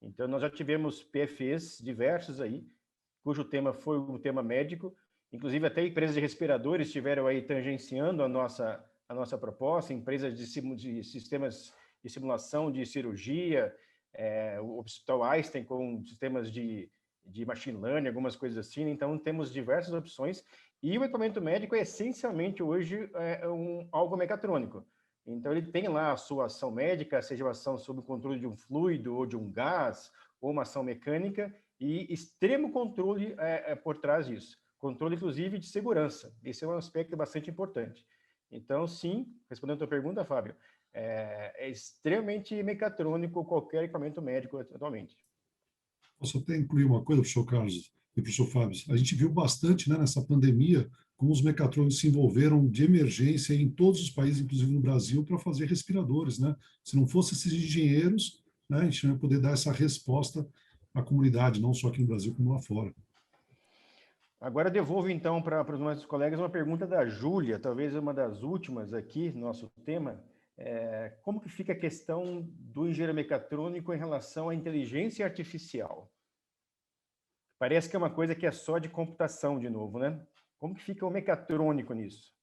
Então, nós já tivemos PFEs diversos aí, cujo tema foi o tema médico. Inclusive, até empresas de respiradores estiveram aí tangenciando a nossa proposta, empresas de sistemas de simulação de cirurgia, o Hospital Einstein com sistemas de machine learning, algumas coisas assim. Então, temos diversas opções. E o equipamento médico é essencialmente hoje algo mecatrônico. Então, ele tem lá a sua ação médica, seja uma ação sob o controle de um fluido ou de um gás, ou uma ação mecânica, e extremo controle por trás disso. Controle, inclusive, de segurança. Esse é um aspecto bastante importante. Então, sim, respondendo a tua pergunta, Fábio, é extremamente mecatrônico qualquer equipamento médico atualmente. Posso até incluir uma coisa, professor Carlos e professor Fábio. A gente viu bastante, né, nessa pandemia, como os mecatrônicos se envolveram de emergência em todos os países, inclusive no Brasil, para fazer respiradores, né? Se não fossem esses engenheiros, né, a gente não ia poder dar essa resposta à comunidade, não só aqui no Brasil, como lá fora. Agora devolvo, então, para os nossos colegas uma pergunta da Júlia, talvez uma das últimas aqui no nosso tema. Como que fica a questão do engenheiro mecatrônico em relação à inteligência artificial? Parece que é uma coisa que é só de computação, de novo, né? Como que fica o mecatrônico nisso?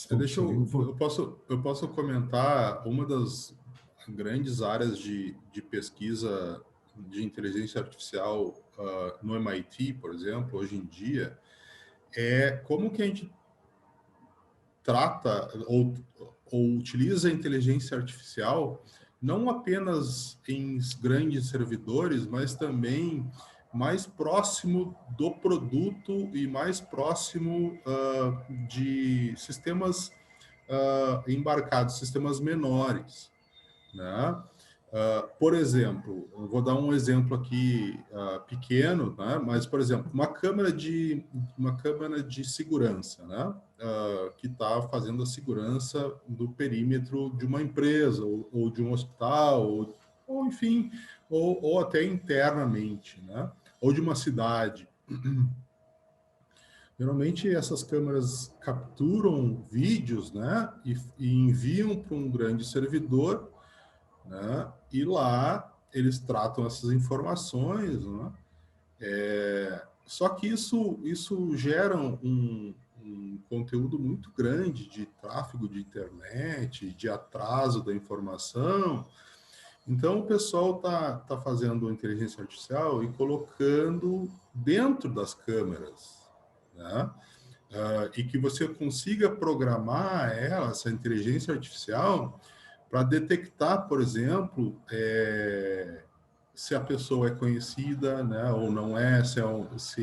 Eu posso comentar uma das grandes áreas de pesquisa de inteligência artificial no MIT, por exemplo, hoje em dia, é como que a gente trata ou utiliza a inteligência artificial não apenas em grandes servidores, mas também mais próximo do produto e mais próximo de sistemas embarcados, sistemas menores, né? Por exemplo, eu vou dar um exemplo aqui pequeno, né? Mas, por exemplo, uma câmera de segurança, né? Que está fazendo a segurança do perímetro de uma empresa, ou de um hospital, ou enfim, ou até internamente, né? Ou de uma cidade. Geralmente essas câmeras capturam vídeos, né? E enviam para um grande servidor, né? E lá eles tratam essas informações, né? Só que isso gera um conteúdo muito grande de tráfego de internet, de atraso da informação. Então, o pessoal tá fazendo inteligência artificial e colocando dentro das câmeras, né? E que você consiga programar essa inteligência artificial para detectar, por exemplo, se a pessoa é conhecida, né, ou não é, se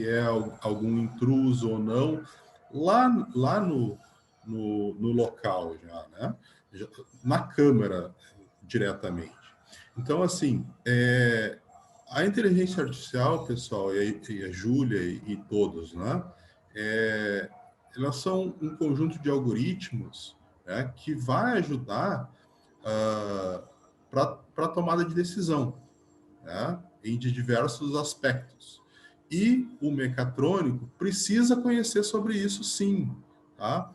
é algum intruso ou não, lá no local já, né? Na câmera diretamente. Então, assim, a inteligência artificial, pessoal, e a Júlia e todos, né? Elas são um conjunto de algoritmos, né, que vai ajudar para a tomada de decisão, né, em diversos aspectos. E o mecatrônico precisa conhecer sobre isso, sim. Tá?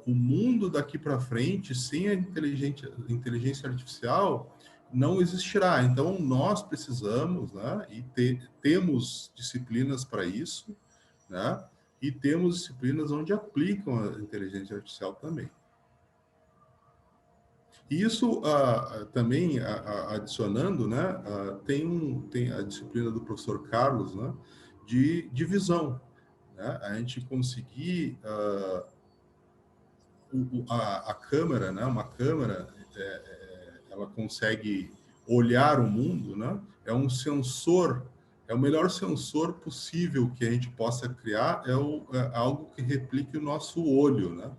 O mundo daqui para frente, sem a inteligência artificial, não existirá. Então, nós precisamos, né, e temos disciplinas para isso, né, e temos disciplinas onde aplicam a inteligência artificial também. Isso também, adicionando, né, tem a disciplina do professor Carlos, né, de visão, né, a gente conseguir a câmera, né, uma câmera, ela consegue olhar o mundo, né, é um sensor, é o melhor sensor possível que a gente possa criar, é algo que replique o nosso olho, né.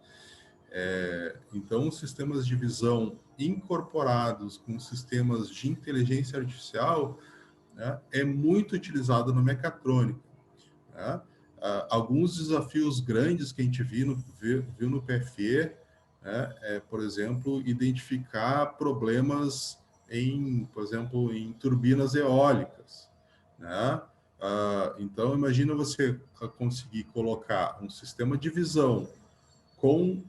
Então, os sistemas de visão incorporados com sistemas de inteligência artificial, né, é muito utilizado no mecatrônico, né? Alguns desafios grandes que a gente viu no PFE, né, por exemplo, identificar problemas por exemplo, em turbinas eólicas, né? Então, imagina você conseguir colocar um sistema de visão com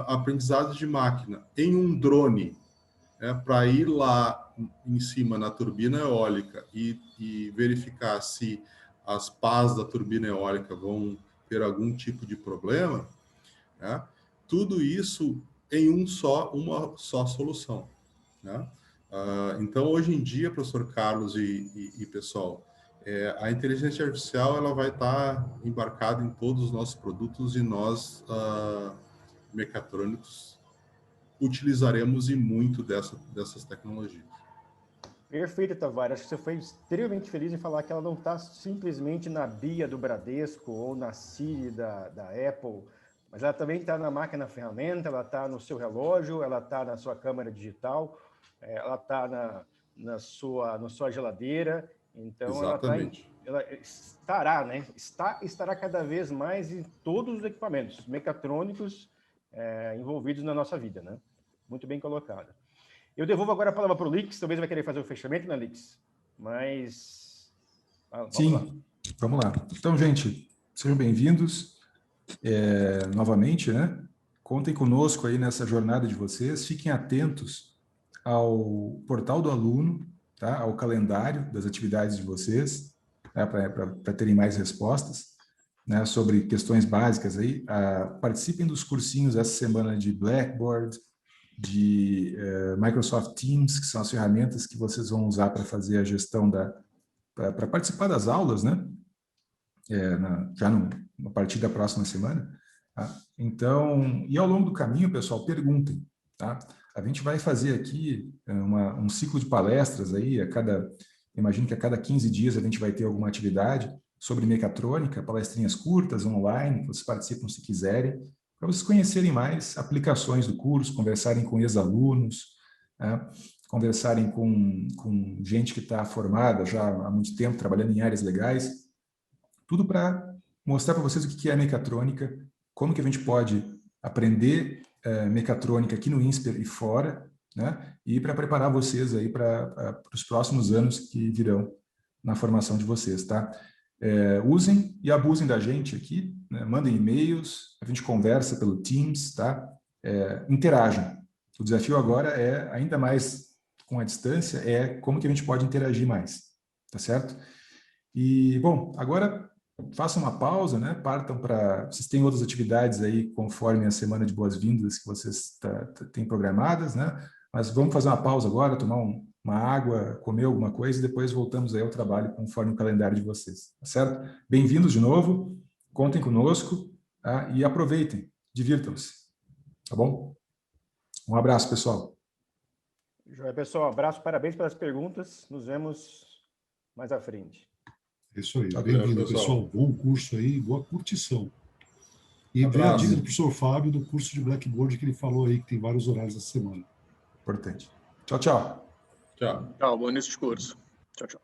aprendizado de máquina em um drone, né, para ir lá em cima na turbina eólica e verificar se as pás da turbina eólica vão ter algum tipo de problema, né? Tudo isso em uma só solução, né? Então, hoje em dia, professor Carlos e pessoal, a inteligência artificial ela vai estar embarcada em todos os nossos produtos e nós mecatrônicos utilizaremos e muito dessas tecnologias. Perfeito, Tavares. Acho que você foi extremamente feliz em falar que ela não está simplesmente na BIA do Bradesco ou na Siri da Apple, mas ela também está na máquina ferramenta, ela está no seu relógio, ela está na sua câmera digital, ela está na sua geladeira. Então, exatamente. ela estará, né? Estará cada vez mais em todos os equipamentos mecatrônicos envolvidos na nossa vida, né? Muito bem colocado. Eu devolvo agora a palavra para o Lix, talvez vai querer fazer o fechamento, né, Lix? Mas... Vamos lá. Então, gente, sejam bem-vindos novamente, né? Contem conosco aí nessa jornada de vocês, fiquem atentos ao portal do aluno, tá? Ao calendário das atividades de vocês, tá? Para terem mais respostas, né? Sobre questões básicas aí. Participem dos cursinhos essa semana de Blackboard, de Microsoft Teams, que são as ferramentas que vocês vão usar para fazer a gestão para participar das aulas, né? A partir da próxima semana. Tá? Então, e ao longo do caminho, pessoal, perguntem, tá? A gente vai fazer aqui um ciclo de palestras aí a cada Imagino que a cada 15 dias a gente vai ter alguma atividade sobre mecatrônica, palestrinhas curtas, online, que vocês participam se quiserem, para vocês conhecerem mais aplicações do curso, conversarem com ex-alunos, né? Conversarem com gente que está formada já há muito tempo, trabalhando em áreas legais, tudo para mostrar para vocês o que é mecatrônica, como que a gente pode aprender mecatrônica aqui no INSPER e fora, né? E para preparar vocês aí para os próximos anos que virão na formação de vocês, tá? Usem e abusem da gente aqui, né? Mandem e-mails, a gente conversa pelo Teams, tá? Interajam. O desafio agora ainda mais com a distância, como que a gente pode interagir mais, tá certo? E, bom, agora façam uma pausa, né? Partam para... Vocês têm outras atividades aí conforme a semana de boas-vindas que vocês têm programadas, né? Mas vamos fazer uma pausa agora, tomar uma água, comer alguma coisa e depois voltamos aí ao trabalho conforme o calendário de vocês, tá certo? Bem-vindos de novo, contem conosco, tá? E aproveitem, divirtam-se, tá bom? Um abraço, pessoal. Joia, pessoal. Abraço, parabéns pelas perguntas. Nos vemos mais à frente. É isso aí. Abraço, Bem-vindo, pessoal. pessoal. Bom curso aí, boa curtição. E vem a dica do professor Fábio do curso de Blackboard que ele falou aí, que tem vários horários da semana. Importante. Tchau, tchau. Tchau. Tchau, bom início de curso. Tchau, tchau.